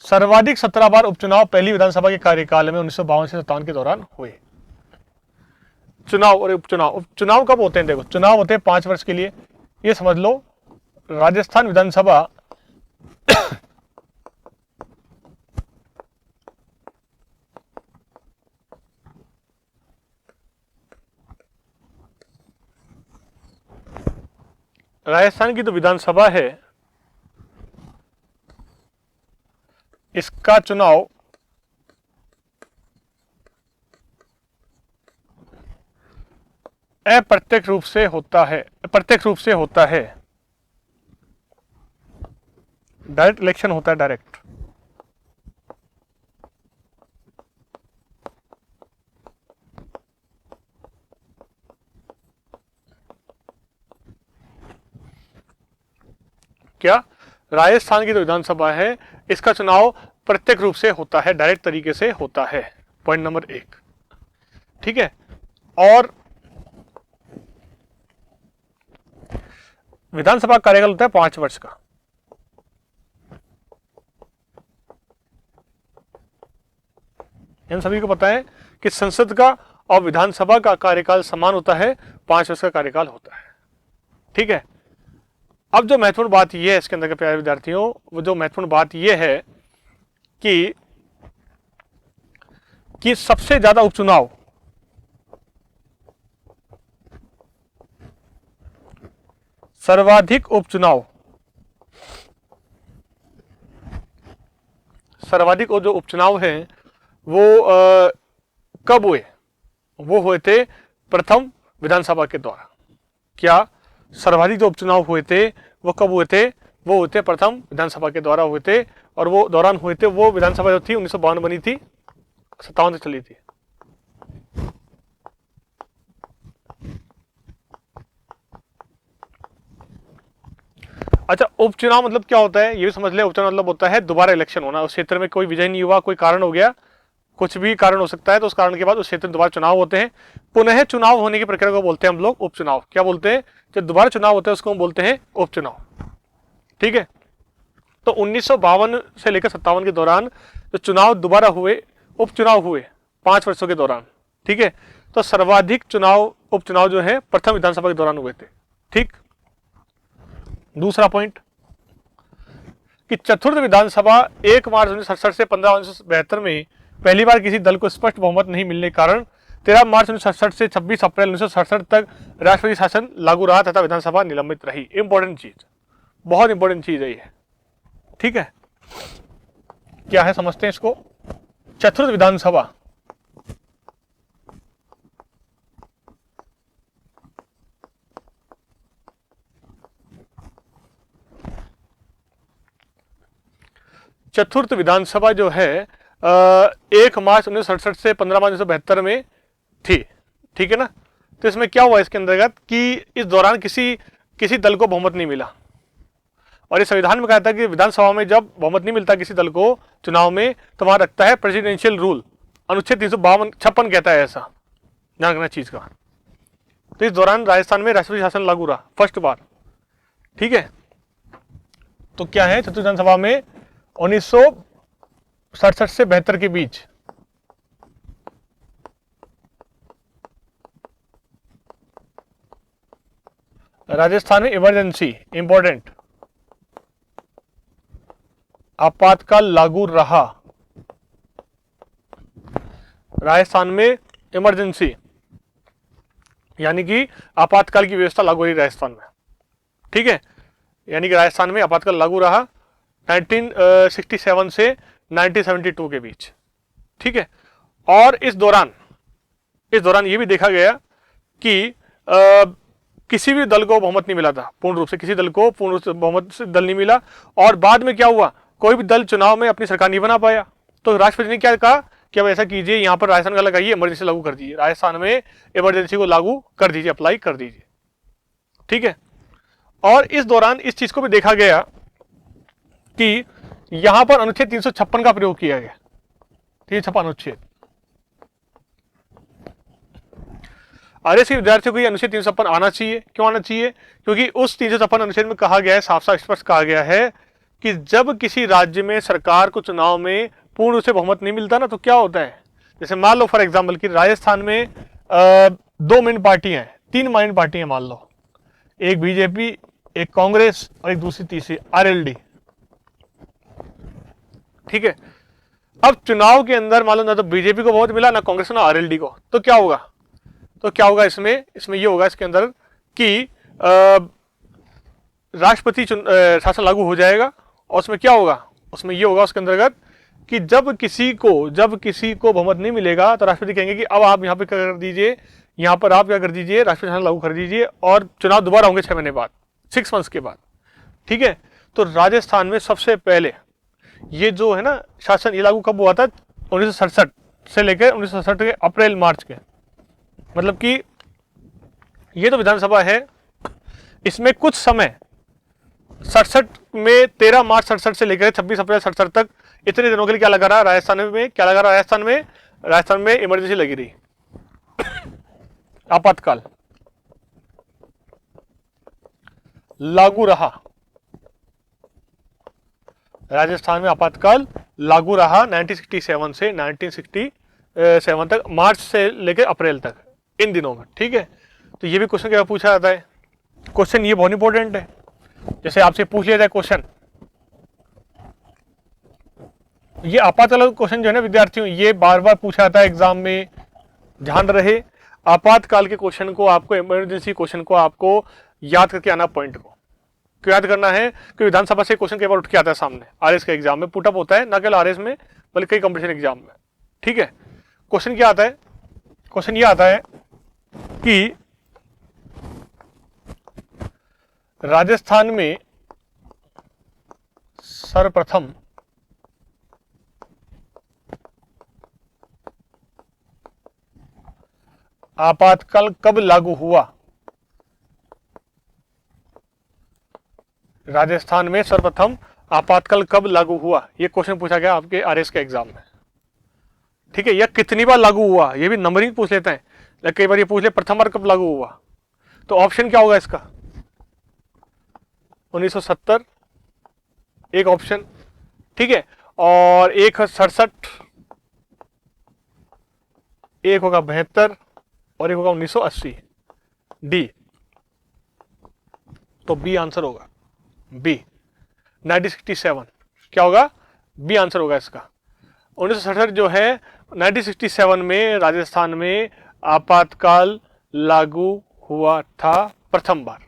S1: सर्वाधिक 17 बार उपचुनाव पहली विधानसभा के कार्यकाल में 1952 से 57 के दौरान हुए। चुनाव और उपचुनाव कब होते हैं? देखो, चुनाव होते हैं 5 वर्ष के लिए, ये समझ लो। राजस्थान विधानसभा राजस्थान की जो विधानसभा है, इसका चुनाव अप्रत्यक्ष रूप से होता है, प्रत्यक्ष रूप से होता है। डायरेक्ट इलेक्शन होता है, डायरेक्ट। क्या? राजस्थान की जो विधानसभा है, इसका चुनाव प्रत्यक्ष रूप से होता है, डायरेक्ट तरीके से होता है। Point number 1। ठीक है, और विधानसभा कार्यकाल होता है 5 वर्ष का। इन सभी को पता है कि संसद का और विधानसभा का कार्यकाल समान होता है, 5 वर्ष का कार्यकाल होता है। ठीक है, अब जो महत्वपूर्ण बात यह है इसके अंदर के प्यारे विद्यार्थियों, वो जो महत्वपूर्ण बात यह है कि सबसे ज्यादा उपचुनाव सर्वाधिक उपचुनाव जो उपचुनाव हैं वो कब हुए? वो हुए थे प्रथम विधानसभा के द्वारा। क्या? सर्वाधिक जो उपचुनाव हुए थे वो कब हुए थे? वो हुए थे प्रथम विधानसभा के द्वारा हुए थे, और वो दौरान हुए थे, वो विधानसभा जो थी 1952 बनी थी, 57 तक चली थी। अच्छा, उपचुनाव मतलब क्या होता है ये भी समझ ले। उपचुनाव मतलब होता है दोबारा इलेक्शन होना। उस क्षेत्र में कोई विजय नहीं हुआ, कोई कारण हो गया, कुछ भी कारण हो सकता है, तो उस कारण के बाद उस क्षेत्र में दोबारा चुनाव होते हैं। पुनः चुनाव होने की प्रक्रिया को बोलते हैं हम लोग उपचुनाव। क्या बोलते हैं? जब दोबारा चुनाव होते हैं उसको हम बोलते हैं उपचुनाव। ठीक है, तो 1952 से लेकर 57 के दौरान जो चुनाव दोबारा हुए, उपचुनाव हुए 5 वर्षों के दौरान। ठीक है, तो सर्वाधिक उपचुनाव जो है प्रथम विधानसभा के दौरान हुए थे। ठीक, दूसरा पॉइंट कि चतुर्थ विधानसभा 1 मार्च 1967 से 15 1972 में पहली बार किसी दल को स्पष्ट बहुमत नहीं मिलने के कारण 13 मार्च 1967 से 26 अप्रैल 1967 तक राष्ट्रपति शासन लागू रहा तथा विधानसभा निलंबित रही। इंपॉर्टेंट चीज, बहुत इंपॉर्टेंट चीज है ये। ठीक है, क्या है समझते हैं इसको। चतुर्थ विधानसभा चतुर्थ विधानसभा जो है 1 मार्च 1967 से 15 मार्च 1972 में थी। ठीक है ना, तो इसमें क्या हुआ इसके अंतर्गत कि इस दौरान किसी दल को बहुमत नहीं मिला, और इस संविधान में कहा था कि विधानसभा में जब बहुमत नहीं मिलता किसी दल को चुनाव में तो वहां रखता है प्रेसिडेंशियल रूल। अनुच्छेद 356 कहता है ऐसा, ध्यान रखना चीज का। तो इस दौरान राजस्थान में राष्ट्रपति शासन लागू रहा फर्स्ट बार। ठीक है, तो क्या है, छत्तीस विधानसभा में 1967 से 72 के बीच राजस्थान में इमरजेंसी इंपॉर्टेंट आपातकाल लागू रहा। राजस्थान में इमरजेंसी यानी कि आपातकाल की व्यवस्था लागू रही राजस्थान में। ठीक है, यानी कि राजस्थान में आपातकाल लागू रहा 1967 से 1972 के बीच। ठीक है, और इस दौरान ये भी देखा गया कि किसी भी दल को बहुमत नहीं मिला था पूर्ण रूप से, किसी दल को पूर्ण रूप से बहुमत से दल नहीं मिला। और बाद में क्या हुआ, कोई भी दल चुनाव में अपनी सरकार नहीं बना पाया, तो राष्ट्रपति ने क्या कहा कि अब ऐसा कीजिए, यहां पर राजस्थान का लगाइए, इमरजेंसी लागू कर दीजिए, राजस्थान में इमरजेंसी को लागू कर दीजिए, अप्लाई कर दीजिए। ठीक है, और इस दौरान इस चीज को भी देखा गया कि यहां पर अनुच्छेद 356 का प्रयोग किया गया। 356 अनुच्छेद, आरएस के विद्यार्थियों को यह अनुच्छेद 356 आना चाहिए। क्यों आना चाहिए? क्योंकि उस 356 अनुच्छेद में कहा गया है, साफ साफ स्पष्ट कहा गया है कि जब किसी राज्य में सरकार को चुनाव में पूर्ण रूप से बहुमत नहीं मिलता ना, तो क्या होता है, जैसे मान लो फॉर एग्जाम्पल कि राजस्थान में 2 मेन पार्टियां हैं, 3 मेन पार्टियां मान लो, एक बीजेपी, एक कांग्रेस और एक दूसरी तीसरी आरएलडी। ठीक है, अब चुनाव के अंदर मान लो ना तो बीजेपी को बहुत मिला, ना कांग्रेस ना आरएलडी को, तो क्या होगा, इसमें ये होगा इसके अंदर कि राष्ट्रपति शासन लागू हो जाएगा। और उसमें क्या होगा, उसमें ये होगा उसके अंतर्गत कि जब किसी को बहुमत नहीं मिलेगा तो राष्ट्रपति कहेंगे कि अब आप यहाँ पे क्या कर दीजिए, यहाँ पर आप क्या कर दीजिए, राष्ट्रपति शासन लागू कर दीजिए, और चुनाव दोबारा होंगे 6 महीने बाद, 6 मंथ्स के बाद। ठीक है, तो राजस्थान में सबसे पहले ये जो है ना शासन, ये लागू कब हुआ था, 1967 से लेकर 1967 के अप्रैल मार्च के, मतलब कि ये तो विधानसभा है, इसमें कुछ समय 67 में 13 मार्च 67 से लेकर 26 अप्रैल 67 तक इतने दिनों के लिए क्या लगा रहा, राजस्थान में इमरजेंसी लगी रही, आपातकाल लागू रहा। राजस्थान में आपातकाल लागू रहा 1967 से 1967 तक, मार्च से लेकर अप्रैल तक, इन दिनों में। ठीक है, तो ये भी क्वेश्चन क्या पूछा जाता है, क्वेश्चन ये बहुत इंपॉर्टेंट है। जैसे आपसे पूछ लिया जाए क्वेश्चन, ये आपातकाल क्वेश्चन जो है ना विद्यार्थियों, ये बार बार पूछा जाता है एग्जाम में, ध्यान रहे। आपातकाल के क्वेश्चन को आपको, इमरजेंसी क्वेश्चन को आपको याद करके आना, पॉइंट को क्यों याद करना है, क्योंकि विधानसभा से क्वेश्चन कई बार उठ के आता है सामने, आरएस के एग्जाम में पुटअप होता है, ना केवल आरएस में बल्कि कई कंपटीशन एग्जाम में। ठीक है, क्वेश्चन क्या आता है, क्वेश्चन ये आता है कि राजस्थान में सर्वप्रथम आपातकाल कब लागू हुआ, राजस्थान में सर्वप्रथम आपातकाल कब लागू हुआ, यह क्वेश्चन पूछा गया आपके आरएस के एग्जाम में। ठीक है, यह कितनी बार लागू हुआ, यह भी नंबरिंग पूछ लेते हैं, लेकिन कई बार ये पूछ ले प्रथम बार कब लागू हुआ, तो ऑप्शन क्या होगा इसका, 1970 एक ऑप्शन, ठीक है, और एक है 67, एक होगा 72 और एक होगा 1980, डी। तो बी आंसर होगा, बी 1967 क्या होगा, बी आंसर होगा इसका। 1967 जो है 1967 में राजस्थान में आपातकाल लागू हुआ था प्रथम बार।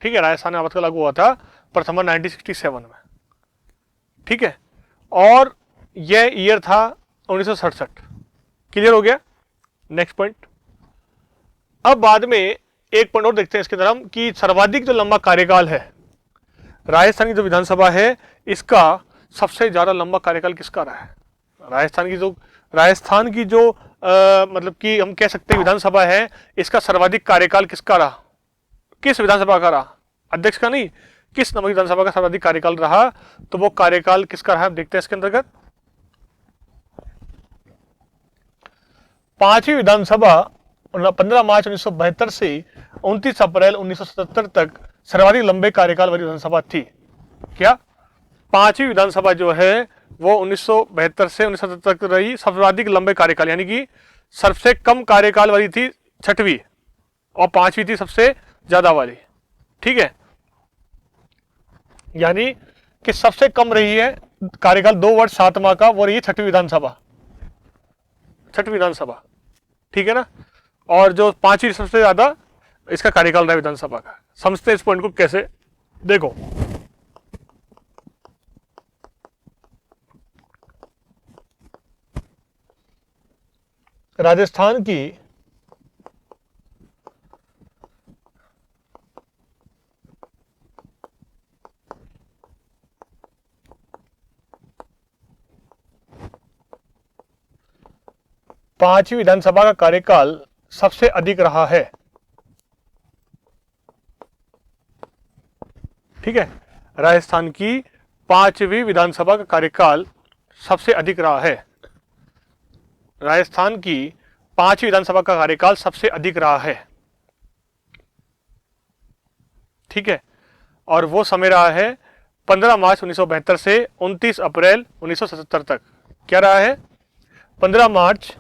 S1: ठीक है, राजस्थान में आपातकाल लागू हुआ था प्रथम बार 1967 में। ठीक है, और यह ईयर था 1967। क्लियर हो गया। नेक्स्ट पॉइंट, अब बाद में एक पॉइंट और देखते हैं इसके तरफ कि सर्वाधिक जो लंबा कार्यकाल है राजस्थान की जो विधानसभा है, इसका सबसे ज्यादा लंबा कार्यकाल किसका रहा है, राजस्थान की जो मतलब कि हम कह सकते हैं विधानसभा है, इसका सर्वाधिक कार्यकाल किसका रहा, किस विधानसभा का रहा, अध्यक्ष का नहीं, किस नंबर की विधानसभा का सर्वाधिक कार्यकाल रहा, तो वो कार्यकाल किसका रहा देखते हैं इसके अंतर्गत। पांचवी विधानसभा 15 मार्च 1972 से 29 अप्रैल 1977 तक सर्वाधिक लंबे कार्यकाल वाली विधानसभा थी। क्या पांचवी विधानसभा जो है वो 1972 से 1977 तक रही सर्वाधिक लंबे कार्यकाल, यानी कि सबसे कम कार्यकाल वाली थी छठवीं और पांचवी थी सबसे ज्यादा वाली। ठीक है, यानी कि सबसे कम रही है कार्यकाल 2 वर्ष 7 माह का, वो रही छठवीं विधानसभा, छठवीं विधानसभा। ठीक है ना, और जो पांचवी सबसे ज्यादा इसका कार्यकाल रहा विधानसभा का। समझते हैं इस पॉइंट को कैसे, देखो राजस्थान की पांचवी विधानसभा का कार्यकाल सबसे अधिक रहा है। ठीक है, राजस्थान की पांचवी विधानसभा का कार्यकाल सबसे अधिक रहा है। राजस्थान की पांचवी विधानसभा का कार्यकाल सबसे अधिक रहा है। ठीक है, और वो समय रहा है 15 मार्च 1972 से 29 अप्रैल 1977 तक। क्या रहा है, 15 मार्च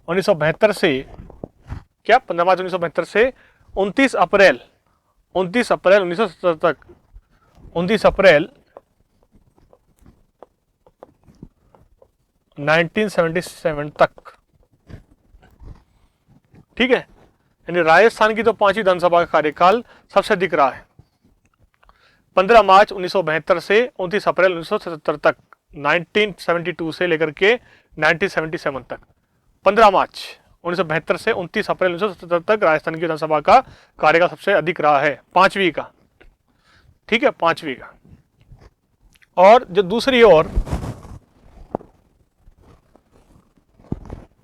S1: 1972 से, क्या 15 मार्च 1972 से 29 अप्रैल 1977 तक, 29 अप्रैल 1977 तक। ठीक है, यानी राजस्थान की तो पांचवी विधानसभा का कार्यकाल सबसे अधिक रहा है। 15 मार्च 1972 से 29 अप्रैल 1977 तक, 1972 से लेकर के 1977 तक, 15 मार्च 1972 से 29 अप्रैल 1977 तक राजस्थान की विधानसभा का कार्यकाल सबसे अधिक रहा है, पांचवी का। ठीक है, पांचवी का। और जो दूसरी ओर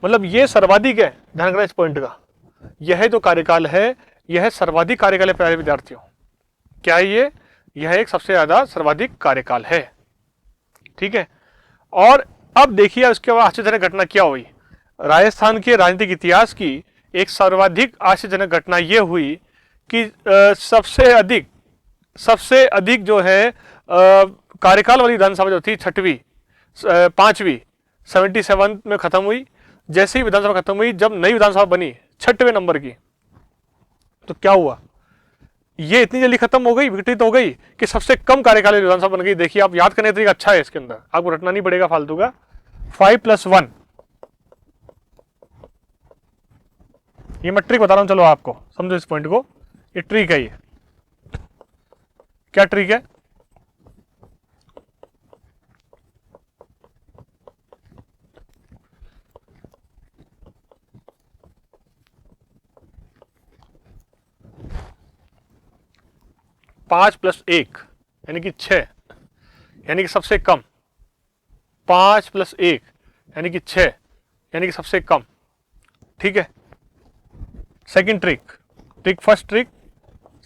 S1: मतलब ये सर्वाधिक है, ध्यान रखना इस पॉइंट का, यह जो कार्यकाल है यह सर्वाधिक कार्यकाल है प्यारे विद्यार्थियों। क्या है ये, यह एक सबसे ज्यादा सर्वाधिक कार्यकाल है। ठीक है, और अब देखिए उसके बाद आश्चर्यजनक घटना क्या हुई। राजस्थान के राजनीतिक इतिहास की एक सर्वाधिक आश्चर्यजनक घटना यह हुई कि सबसे अधिक जो है कार्यकाल वाली विधानसभा जो थी छठवीं, पांचवी 77 में खत्म हुई। जैसे ही विधानसभा खत्म हुई, जब नई विधानसभा बनी 6वें नंबर की, तो क्या हुआ, ये इतनी जल्दी खत्म हो गई, विघटित हो गई कि सबसे कम कार्यकाल वाली विधानसभा बन गई। देखिए आप याद करने का तरीका अच्छा है, इसके अंदर आपको रटना नहीं पड़ेगा फालतू का। 5+1, ये मैं ट्रिक बता रहा हूं, चलो आपको समझो इस पॉइंट को, ये ट्रिक है। ये क्या ट्रिक है, पांच प्लस एक यानी कि 6, यानी कि सबसे कम। 5+1 यानी कि 6, यानी कि सबसे कम। ठीक है, second trick, first trick,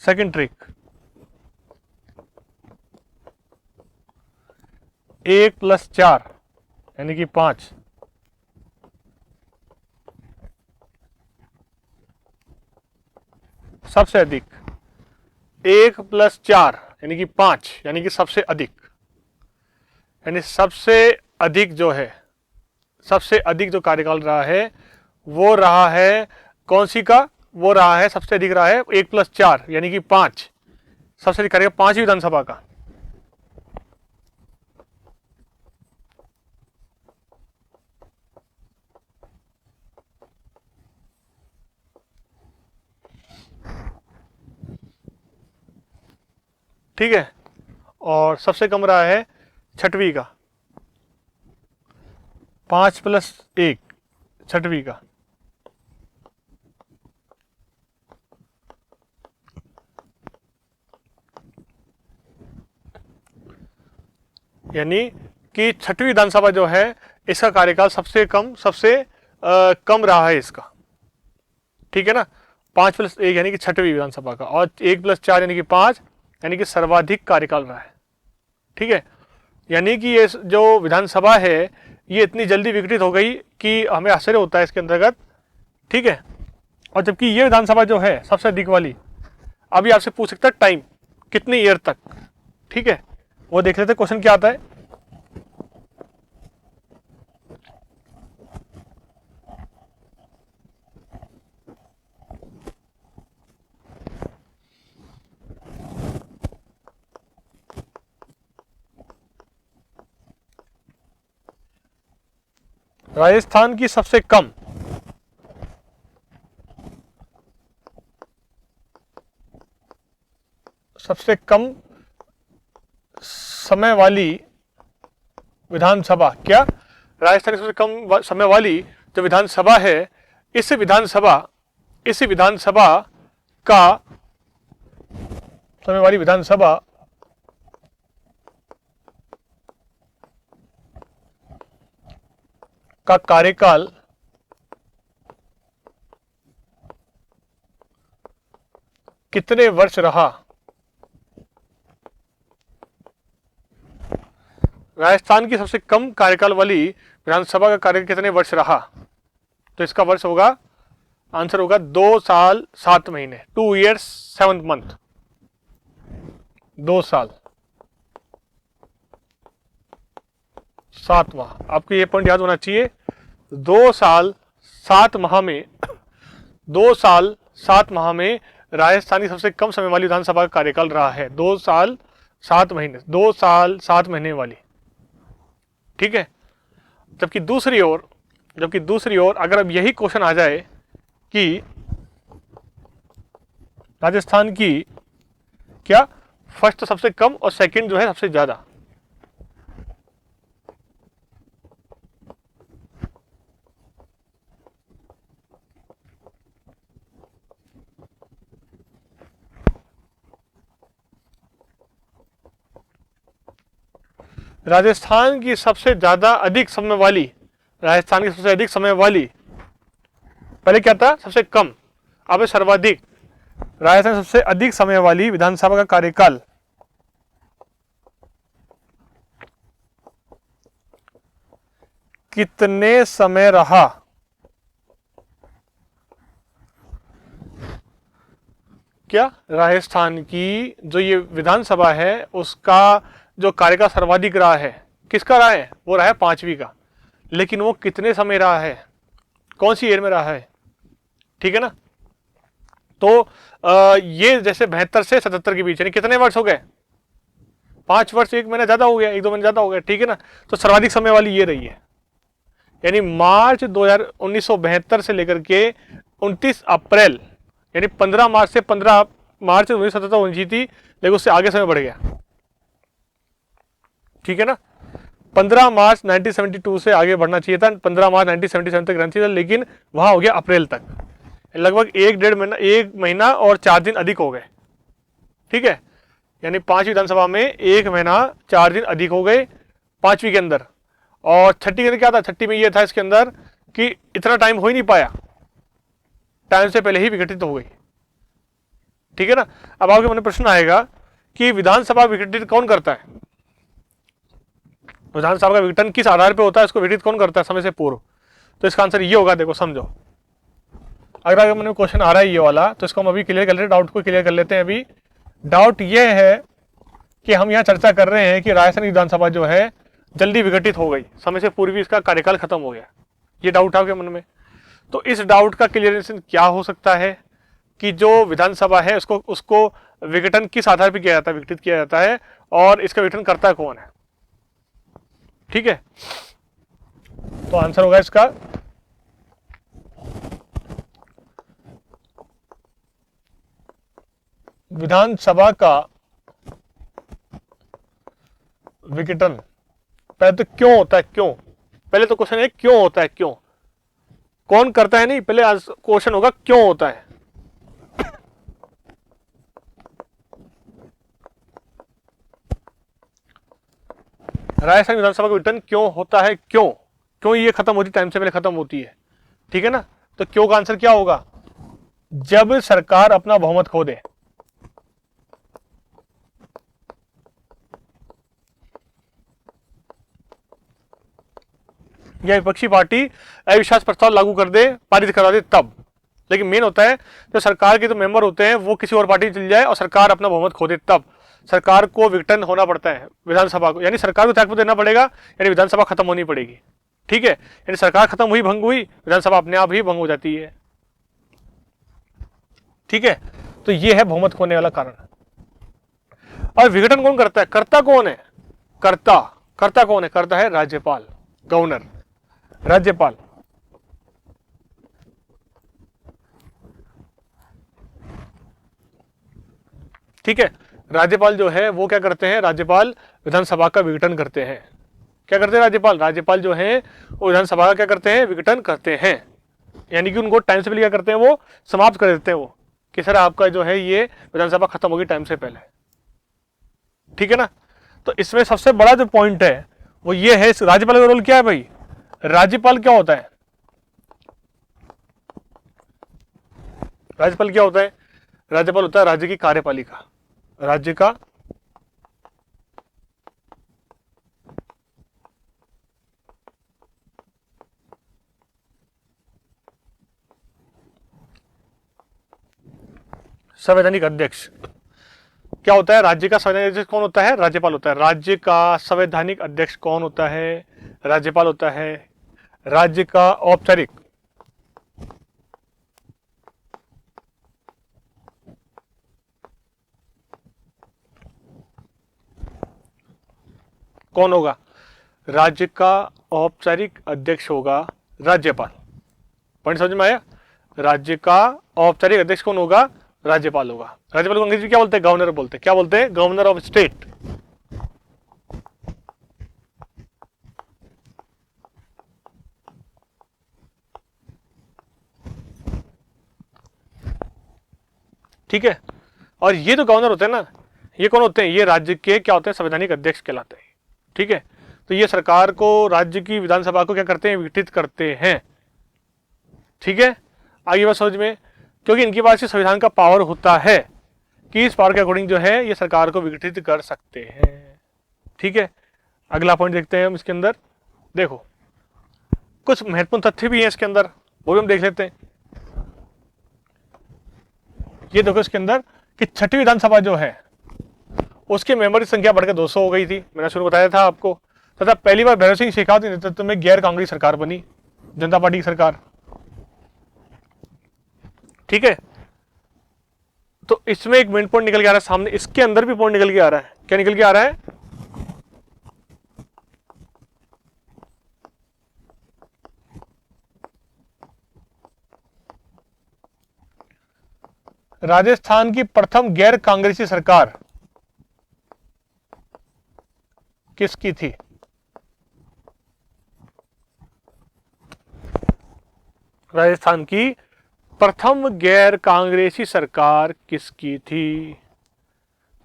S1: second trick, 1+4 यानी कि 5। सबसे अधिक 1+4 यानी कि 5, यानी कि सबसे अधिक, यानी सबसे अधिक जो है, सबसे अधिक जो कार्यकाल रहा है वो रहा है कौन सी का, वो रहा है सबसे अधिक रहा है 1+4 यानी कि 5, सबसे अधिक कार्यकाल पांचवी विधानसभा का। ठीक है, और सबसे कम रहा है छठवीं का, 5+1 छठवीं का। यानी कि छठवीं विधानसभा जो है इसका कार्यकाल सबसे कम रहा है इसका। ठीक है ना, 5+1 यानी कि छठवीं विधानसभा का, और 1+4 यानी कि 5, यानी कि सर्वाधिक कार्यकाल रहा है। ठीक है, यानी कि ये जो विधानसभा है ये इतनी जल्दी विघटित हो गई कि हमें आश्चर्य होता है इसके अंतर्गत। ठीक है, और जबकि ये विधानसभा जो है सबसे अधिक वाली, अभी आपसे पूछ सकता है टाइम कितने ईयर तक। ठीक है, वो देख लेते क्वेश्चन क्या आता है। राजस्थान की सबसे कम समय वाली विधानसभा, क्या राजस्थान की सबसे कम समय वाली जो विधानसभा है, इस विधानसभा का समय वाली विधानसभा का कार्यकाल कितने वर्ष रहा। राजस्थान की सबसे कम कार्यकाल वाली विधानसभा का कार्यकाल कितने वर्ष रहा, तो इसका वर्ष होगा, आंसर होगा 2 साल 7 महीने, 2 years 7 month, 2 साल 7 माह। आपको ये पॉइंट याद होना चाहिए, 2 साल 7 माह में 2 साल 7 माह में राजस्थान की सबसे कम समय वाली विधानसभा का कार्यकाल रहा है। 2 साल 7 महीने, 2 साल 7 महीने वाली। ठीक है, जबकि दूसरी ओर अगर अब यही क्वेश्चन आ जाए कि राजस्थान की क्या फर्स्ट सबसे कम और सेकंड जो है सबसे ज्यादा, राजस्थान की सबसे अधिक समय वाली, पहले क्या था सबसे कम, अब सर्वाधिक। राजस्थान सबसे अधिक समय वाली विधानसभा का कार्यकाल कितने समय रहा। क्या राजस्थान की जो ये विधानसभा है उसका जो कार्यकाल सर्वाधिक रहा है, किसका रहा है, वो रहा है 5वीं का, लेकिन वो कितने समय रहा है, कौन सी ईयर में रहा है। ठीक है ना, तो ये जैसे 72 से 77 के बीच, यानी कितने वर्ष हो गए, 5 वर्ष, 1 महीना ज्यादा हो गया, 1-2 महीने ज्यादा हो गया। ठीक है ना, तो सर्वाधिक समय वाली ये रही है, यानी मार्च 1972 से लेकर के 29 अप्रैल, यानी 15 मार्च से 1977 होनी थी, लेकिन उससे आगे समय बढ़ गया। ठीक है ना, 15 मार्च 1972 से आगे बढ़ना चाहिए था, 15 मार्च 1977 तक रहना चाहिए था, लेकिन वहां हो गया अप्रैल तक, लगभग 1 महीना और 4 दिन अधिक हो गए। ठीक है, यानी 5वीं विधानसभा में 1 महीना 4 दिन अधिक हो गए 5वीं के अंदर। और छठी के अंदर क्या था, छठी में ये था इसके अंदर कि इतना टाइम हो ही नहीं पाया, टाइम से पहले ही विघटित हो गई। ठीक है ना, अब आपके मन में प्रश्न आएगा कि विधानसभा विघटित कौन करता है, विधानसभा का विघटन किस आधार पर होता है, इसको विघटित कौन करता है समय से पूर्व। तो इसका आंसर ये होगा, देखो समझो, अगर मैंने क्वेश्चन आ रहा है ये वाला, तो इसको हम अभी क्लियर कर लेते हैं, डाउट को क्लियर कर लेते हैं। अभी डाउट ये है कि हम यहाँ चर्चा कर रहे हैं कि राजस्थान विधानसभा जो है जल्दी विघटित हो गई, समय से पूर्व इसका कार्यकाल खत्म हो गया, ये डाउट है आपके मन में। तो इस डाउट का क्लियरेशन क्या हो सकता है कि जो विधानसभा है उसको विघटन किस आधार पर किया जाता है, विघटित किया जाता है, और इसका विघटन करता कौन है। ठीक है, तो आंसर होगा इसका विधानसभा का विघटन पहले तो क्यों होता है, क्यों, पहले तो क्वेश्चन है क्यों होता है, क्यों, कौन करता है नहीं, पहले क्वेश्चन होगा क्यों होता है। राजस्थान विधानसभा का विघटन क्यों होता है, क्यों ये खत्म होती, टाइम से पहले खत्म होती है। ठीक है ना, तो क्यों का आंसर क्या होगा, जब सरकार अपना बहुमत खो दे। या विपक्षी पार्टी अविश्वास प्रस्ताव लागू कर दे, पारित करा दे तब। लेकिन मेन होता है जो सरकार के जो मेंबर होते हैं वो किसी और पार्टी में चल जाए और सरकार अपना बहुमत खो दे, तब सरकार को विघटन होना पड़ता है विधानसभा को, यानी सरकार को त्यागपत्र देना पड़ेगा, यानी विधानसभा खत्म होनी पड़ेगी। ठीक है, यानी सरकार खत्म हुई, भंग हुई, विधानसभा अपने आप ही भंग हो जाती है। ठीक है, तो ये है बहुमत खोने वाला कारण। और विघटन कौन करता है? कर्ता कौन है? कर्ता कौन है? कर्ता है राज्यपाल, गवर्नर, राज्यपाल। ठीक है, राज्यपाल जो है वो क्या करते हैं? राज्यपाल विधानसभा का विघटन करते हैं। क्या करते हैं राज्यपाल? राज्यपाल जो है वो विधानसभा का क्या करते हैं? विघटन करते हैं, यानी कि उनको टाइम से पहले क्या करते हैं? वो समाप्त कर देते हैं वो, कि सर आपका जो है ये विधानसभा खत्म होगी टाइम से पहले। ठीक है ना? तो इसमें सबसे बड़ा जो पॉइंट है वो ये है, राज्यपाल का रोल क्या है भाई? राज्यपाल क्या होता है? राज्यपाल क्या होता है? राज्यपाल होता है राज्य की कार्यपालिका, राज्य का संवैधानिक अध्यक्ष। क्या होता है? राज्य का संवैधानिक अध्यक्ष कौन होता है? राज्यपाल होता है। राज्य का संवैधानिक अध्यक्ष कौन होता है? राज्यपाल होता है। राज्य का औपचारिक कौन होगा? राज्य का औपचारिक अध्यक्ष होगा राज्यपाल। पॉइंट समझ में आया? राज्य का औपचारिक अध्यक्ष कौन होगा? राज्यपाल होगा। राज्यपाल को अंग्रेजी में क्या बोलते हैं? गवर्नर बोलते हैं। क्या बोलते हैं? Governor of state. ठीक है, और ये जो गवर्नर होते हैं ना, ये कौन होते हैं? ये राज्य के क्या होते हैं? संवैधानिक अध्यक्ष कहलाते हैं। ठीक है, तो ये सरकार को, राज्य की विधानसभा को क्या करते हैं? विघटित करते हैं। ठीक है, आगे बात समझ में, क्योंकि इनके पास संविधान का पावर होता है कि इस पावर के अकॉर्डिंग जो है ये सरकार को विघटित कर सकते हैं। ठीक है, अगला पॉइंट देखते हैं हम इसके अंदर। देखो कुछ महत्वपूर्ण तथ्य भी है इसके अंदर, वो भी हम देख लेते हैं। ये देखो इसके अंदर कि छठी विधानसभा जो है उसके मेंबर की संख्या बढ़कर 200 हो गई थी, मैंने शुरू बताया था आपको। तथा पहली बार भैरव सिंह शेखावत के नेतृत्व में गैर कांग्रेस सरकार बनी, जनता पार्टी की सरकार। ठीक है, तो इसमें एक मेन पॉइंट निकल के आ रहा है सामने, इसके अंदर भी पॉइंट निकल के आ रहा है। क्या निकल के आ रहा है? राजस्थान की प्रथम गैर कांग्रेसी सरकार किसकी थी? राजस्थान की प्रथम गैर कांग्रेसी सरकार किसकी थी?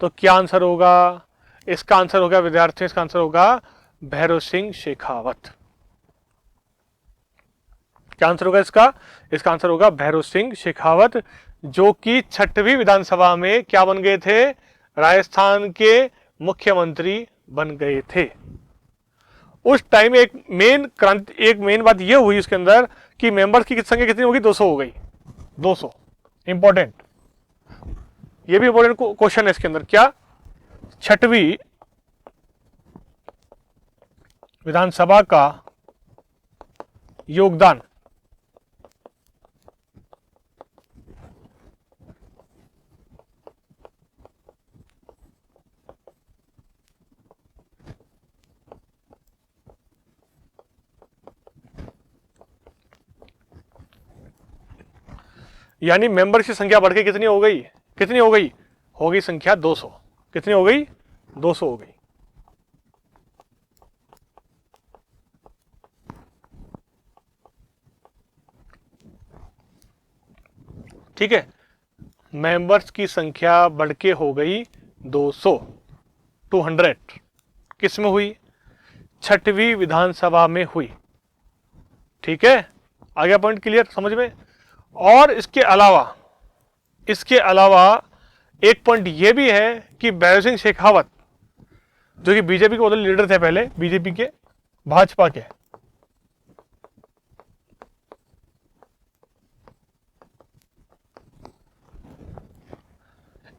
S1: तो क्या आंसर होगा? इसका आंसर होगा विद्यार्थियों, इसका आंसर होगा भैरव सिंह शेखावत। क्या आंसर होगा इसका? इसका आंसर होगा भैरव सिंह शेखावत, जो कि छठवीं विधानसभा में क्या बन गए थे? राजस्थान के मुख्यमंत्री बन गए थे। उस टाइम एक मेन बात यह हुई इसके अंदर कि मेंबर्स की संख्या कितनी होगी? 200 हो गई। 200 इंपॉर्टेंट, ये भी इंपॉर्टेंट क्वेश्चन है इसके अंदर। क्या? छठवीं विधानसभा का योगदान यानी मेंबर्स की संख्या बढ़ के कितनी हो गई? कितनी हो गई? हो गई संख्या 200। कितनी हो गई? 200 हो गई। ठीक है, मेंबर्स की संख्या बढ़ के हो गई 200, 200। किस में हुई? छठवीं विधानसभा में हुई। ठीक है, आ गया पॉइंट क्लियर समझ में? और इसके अलावा इसके अलावा एक पॉइंट ये भी है कि भैरव सिंह शेखावत जो कि बीजेपी के उधर लीडर थे पहले, बीजेपी के, भाजपा के,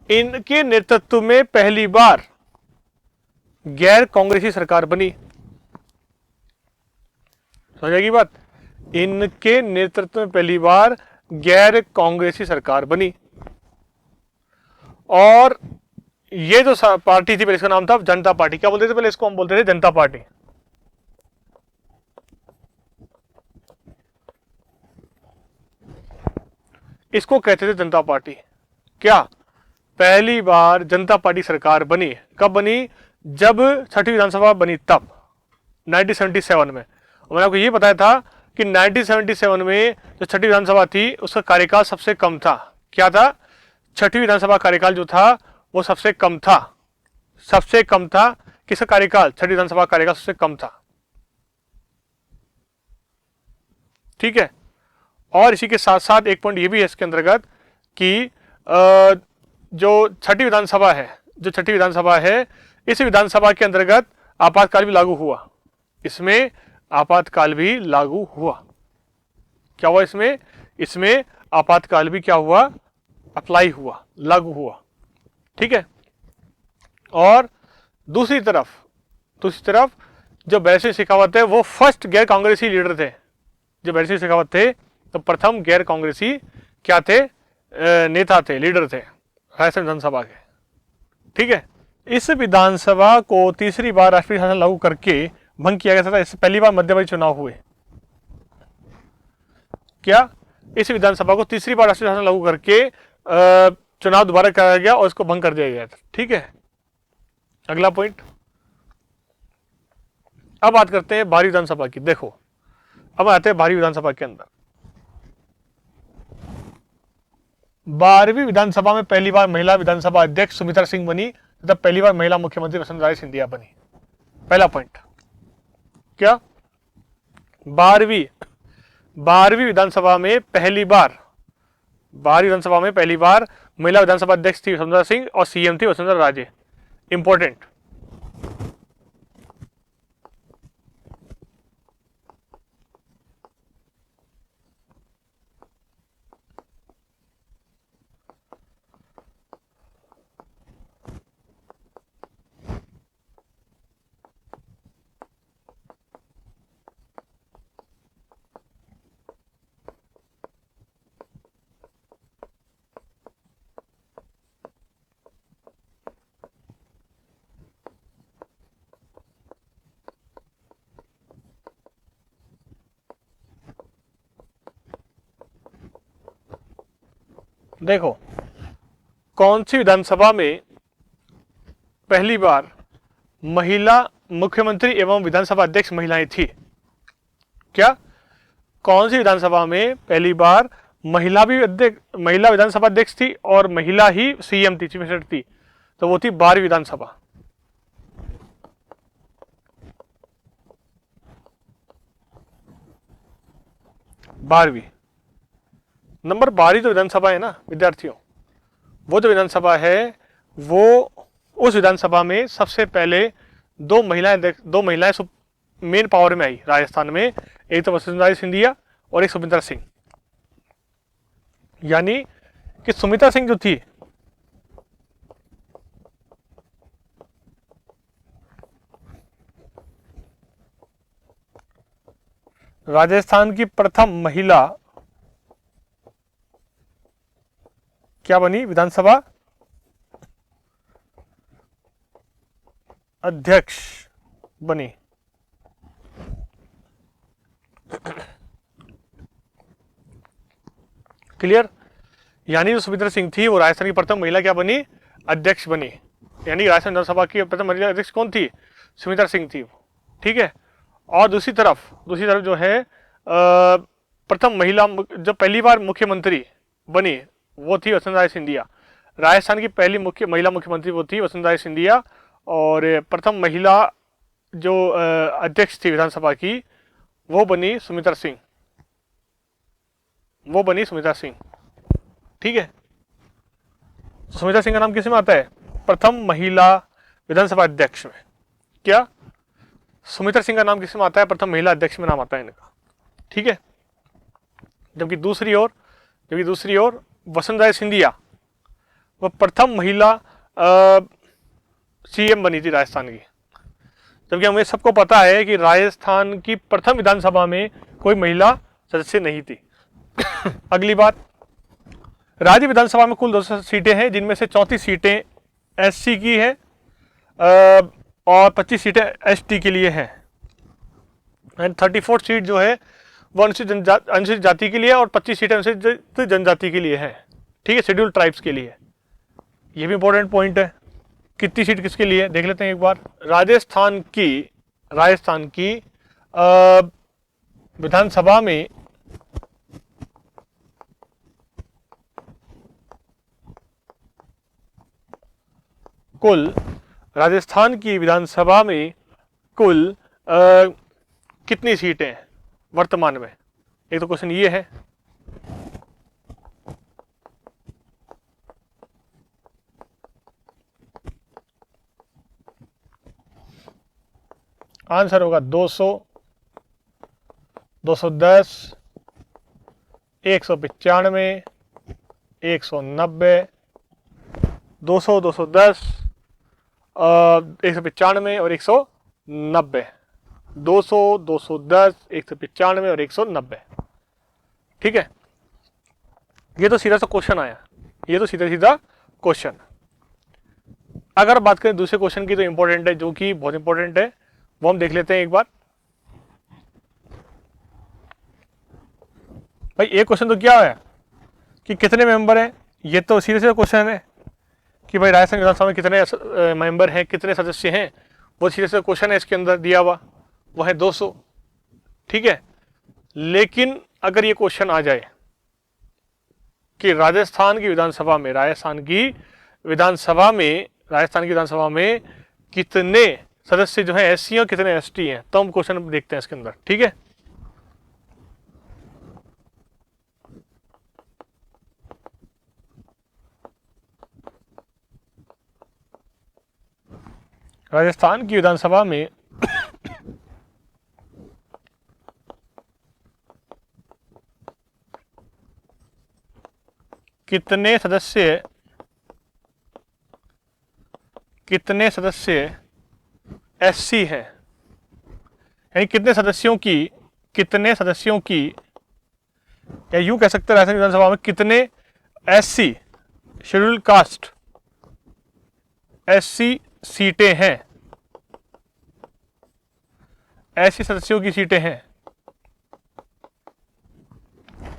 S1: इनके नेतृत्व में पहली बार गैर कांग्रेसी सरकार बनी। समझेगी बात? इनके नेतृत्व में पहली बार गैर कांग्रेसी सरकार बनी। और ये जो पार्टी थी पहले, इसका नाम था जनता पार्टी। क्या बोलते थे पहले इसको? हम बोलते थे जनता पार्टी। इसको कहते थे जनता पार्टी। क्या पहली बार जनता पार्टी सरकार बनी? कब बनी? जब छठी विधानसभा बनी, तब 1977 में। मैंने आपको ये बताया था कि 1977 में जो छठी विधानसभा थी उसका कार्यकाल सबसे कम था। क्या था? छठी विधानसभा कार्यकाल जो था वो सबसे कम था। सबसे कम था। किसका कार्यकाल? छठी विधानसभा कार्यकाल सबसे कम था। ठीक है। और इसी के साथ साथ एक पॉइंट ये भी है इसके अंतर्गत कि जो छठी विधानसभा है, इस विधानसभा के अंतर्गत आपातकाल भी लागू हुआ। इसमें आपातकाल भी लागू हुआ। क्या हुआ इसमें? इसमें आपातकाल भी क्या हुआ? अप्लाई हुआ, लागू हुआ। ठीक है। और दूसरी तरफ जो भैरव सिंह शेखावत है वो फर्स्ट गैर कांग्रेसी लीडर थे। जो भैरव सिंह शेखावत थे तो प्रथम गैर कांग्रेसी क्या थे? नेता थे, लीडर थे राजस्थान विधानसभा के। ठीक है। इस विधानसभा को तीसरी बार राष्ट्रीय शासन लागू करके भंग किया गया था। इससे पहली बार मध्यवर्ती चुनाव हुए। क्या? इस विधानसभा को तीसरी बार राष्ट्रीय शासन लागू करके चुनाव दोबारा कराया गया और इसको भंग कर दिया गया था। ठीक है। अगला पॉइंट, अब बात करते हैं भारी विधानसभा की। देखो, अब आते हैं भारी विधानसभा के अंदर। 12वीं विधानसभा में पहली बार महिला विधानसभा अध्यक्ष सुमित्रा सिंह बनी तथा पहली बार महिला मुख्यमंत्री वसुंधरा राजे सिंधिया बनी। पहला पॉइंट क्या? 12वीं विधानसभा में पहली बार महिला विधानसभा अध्यक्ष थी वसुंधरा सिंह और सीएम थी वसुंधरा राजे। इंपॉर्टेंट। देखो, कौन सी विधानसभा में पहली बार महिला मुख्यमंत्री एवं विधानसभा अध्यक्ष महिलाएं थी? क्या? कौन सी विधानसभा में पहली बार महिला विधानसभा अध्यक्ष थी और महिला ही सीएम थी, चीफ मिनिस्टर थी? तो वो थी 12वीं विधानसभा। नंबर 12 जो विधानसभा है ना विद्यार्थियों, वो जो विधानसभा है वो उस विधानसभा में सबसे पहले दो महिलाएं मेन पावर में आई राजस्थान में। एक तो वसुंधरा सिंधिया और एक सुमित्रा सिंह। यानी कि सुमित्रा सिंह जो थी राजस्थान की प्रथम महिला क्या बनी? विधानसभा अध्यक्ष बनी। क्लियर? यानी जो सुमित्रा सिंह थी वो राजस्थान की प्रथम महिला क्या बनी? अध्यक्ष बनी। यानी राजस्थान विधानसभा की प्रथम महिला अध्यक्ष कौन थी? सुमित्रा सिंह थी। ठीक है। और दूसरी तरफ जो है प्रथम महिला जो पहली बार मुख्यमंत्री बनी वो थी वसुंधरा राजे सिंधिया। राजस्थान की पहली महिला मुख्यमंत्री वो थी वसुंधरा राजे सिंधिया। और प्रथम महिला जो अध्यक्ष थी विधानसभा की वो बनी सुमित्रा सिंह। ठीक है। तो सुमित्रा सिंह का नाम किस में आता है? प्रथम महिला विधानसभा अध्यक्ष में। क्या सुमित्रा सिंह का नाम किस में आता है? प्रथम महिला अध्यक्ष में नाम आता है इनका, ठीक है। जबकि दूसरी ओर वसुंधरा सिंधिया वह प्रथम महिला सीएम बनी थी राजस्थान की। जबकि हमें सबको पता है कि राजस्थान की प्रथम विधानसभा में कोई महिला सदस्य नहीं थी। अगली बात, राज्य विधानसभा में कुल 200 सीटें हैं, जिनमें से 34 सीटें एससी की है और 25 सीटें एसटी के लिए हैं। एंड 34 सीट जो है वो अनुसूचित जाति के लिए और 25 सीटें अनुसूचित जनजाति के लिए है, ठीक है, शेड्यूल ट्राइब्स के लिए। ये भी इंपॉर्टेंट पॉइंट है। कितनी सीट किसके लिए देख लेते हैं एक बार। राजस्थान की विधानसभा में कुल कितनी सीटें हैं वर्तमान में? एक तो क्वेश्चन ये है। आंसर होगा 200, 210, 195, 190, 200, 210, 195 और 190। 200, 210, 195 और 190, ठीक है। ये तो सीधा सा क्वेश्चन आया, ये तो सीधा क्वेश्चन। अगर बात करें दूसरे क्वेश्चन की तो इंपॉर्टेंट है, जो कि बहुत इंपॉर्टेंट है, वो हम देख लेते हैं एक बार। भाई एक क्वेश्चन तो क्या है कि कितने मेंबर हैं, ये तो सीधे सीधा क्वेश्चन है कि भाई राजस्थान विधानसभा में कितने मेंबर हैं, कितने सदस्य हैं, वो सीधे सीधा क्वेश्चन है इसके अंदर दिया हुआ, वो है 200, ठीक है। लेकिन अगर ये क्वेश्चन आ जाए कि राजस्थान की विधानसभा में कितने सदस्य जो हैं एससी और कितने एसटी हैं, तो हम क्वेश्चन देखते हैं इसके अंदर, ठीक है। राजस्थान की विधानसभा में कितने सदस्य एससी हैं, यानी कितने सदस्यों की या यूं कह सकते हैं राजस्थान विधानसभा में कितने एससी शेड्यूल कास्ट एससी सीटें हैं, ऐसी सदस्यों की सीटें हैं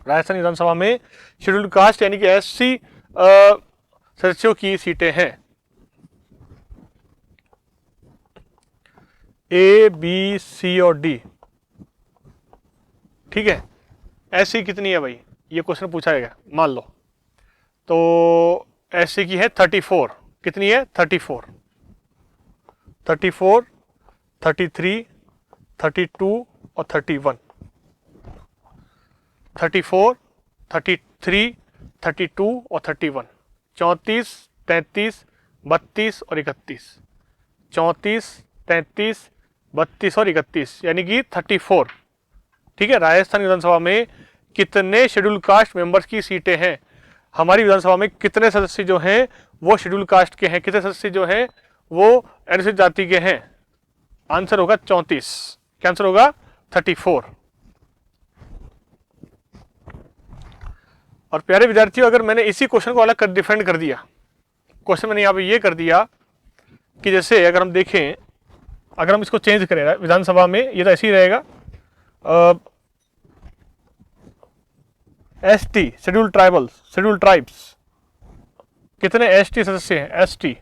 S1: राजस्थान विधानसभा में, शेड्यूल कास्ट यानी कि एससी सदस्यों की सीटें हैं। ए बी सी और डी, ठीक है। एससी कितनी है भाई, ये क्वेश्चन पूछा गया, मान लो तो एससी की है 34, कितनी है 34, 34, 33, 32 और 31, 34, 33, 32 और 31, 34, 33, 32 और 31, 34, 33, 32 और 31 यानी कि 34, ठीक है। राजस्थान विधानसभा में कितने शेड्यूल कास्ट मेंबर्स की सीटें हैं, हमारी विधानसभा में कितने सदस्य जो हैं वो शेड्यूल कास्ट के हैं, कितने सदस्य जो हैं वो अनुसूचित जाति के हैं। आंसर होगा 34, क्या आंसर होगा 34। और प्यारे विद्यार्थियों, अगर मैंने इसी क्वेश्चन को अलग कर डिफाइन कर दिया, क्वेश्चन मैंने यहाँ पे ये कर दिया कि जैसे अगर हम देखें, अगर हम इसको चेंज करें विधानसभा में, ये तो ऐसे ही रहेगा, एसटी शेड्यूल ट्राइब्स कितने एसटी सदस्य हैं। एसटी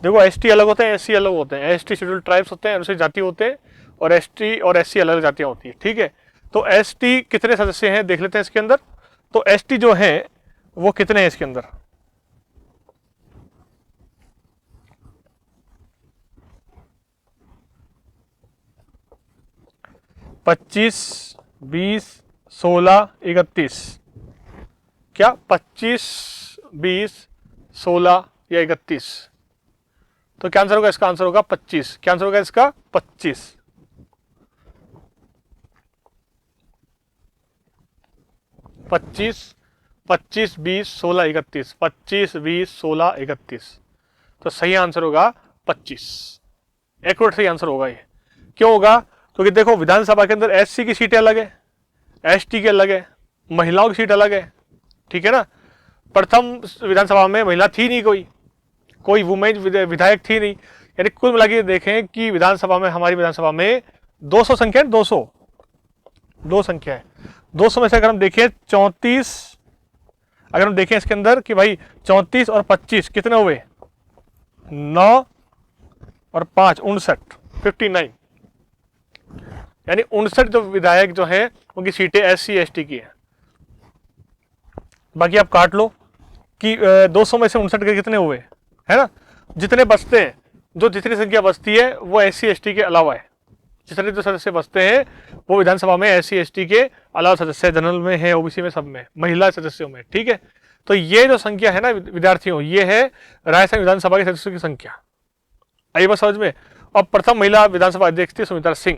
S1: देखो, एसटी अलग होते हैं, एससी अलग होते हैं। एसटी शेड्यूल ट्राइब्स होते हैं, अनुसूचित जाति होते हैं, और एसटी और एससी अलग जातियां होती है, ठीक है। तो एसटी कितने सदस्य हैं देख लेते हैं इसके अंदर। तो एसटी जो है वो कितने हैं इसके अंदर, 25, 20, 16, 31, क्या 25, 20, 16 या 31, तो क्या आंसर होगा? इसका आंसर होगा 25। क्या आंसर होगा इसका? 25। 25, 25, 20, 16, 31, 25, 20, 16, 31, तो सही आंसर होगा 25। एक्यूरेट सही आंसर होगा ये। क्यों होगा? क्योंकि देखो विधानसभा के अंदर एससी की सीटें अलग है, एसटी की अलग है, महिलाओं की सीट अलग है, ठीक है ना। प्रथम विधानसभा में महिला थी नहीं, कोई वुमेन विधायक थी नहीं, यानी कुल मिला के देखें कि विधानसभा में, हमारी विधानसभा में 200 संख्या है, 200 संख्या है। 200 में से अगर हम देखें 34, अगर हम देखें इसके अंदर कि भाई 34 और 25 कितने हुए? 9 और 5 59, यानी 59 जो विधायक जो है उनकी सीटें एससी एसटी की है। बाकी आप काट लो कि 200 में से 59 के कितने हुए, है ना। जितने बचते हैं, जो जितनी संख्या बचती है वो एससी एसटी के अलावा है। जितने जो सदस्य बचते हैं वो विधानसभा में एससी एसटी के अलावा सदस्य, जनरल में है, ओबीसी में, सब में, महिला सदस्यों में, ठीक है। तो ये जो संख्या है ना विद्यार्थियों, ये है राजस्थान विधानसभा के सदस्यों की संख्या। आई बात समझ में। और प्रथम महिला विधानसभा अध्यक्ष थी सुमित्रा सिंह।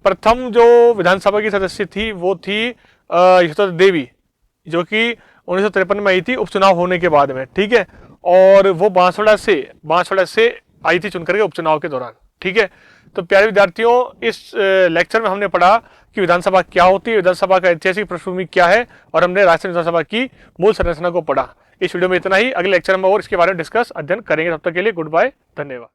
S1: प्रथम जो विधानसभा की सदस्य थी वो थी यशोधरा देवी, जो कि 1953 में आई थी उपचुनाव होने के बाद में, ठीक है। और वो बांसवाड़ा से आई थी चुनकर के उपचुनाव के दौरान, ठीक है। तो प्यारे विद्यार्थियों, इस लेक्चर में हमने पढ़ा कि विधानसभा क्या होती है, विधानसभा का ऐतिहासिक पृष्ठभूमि क्या है, और हमने राष्ट्रीय विधानसभा की मूल संरचना को पढ़ा। इस वीडियो में इतना ही। अगले लेक्चर में और इसके बारे में डिस्कस अध्ययन करेंगे। तब तक के लिए गुड बाय, धन्यवाद।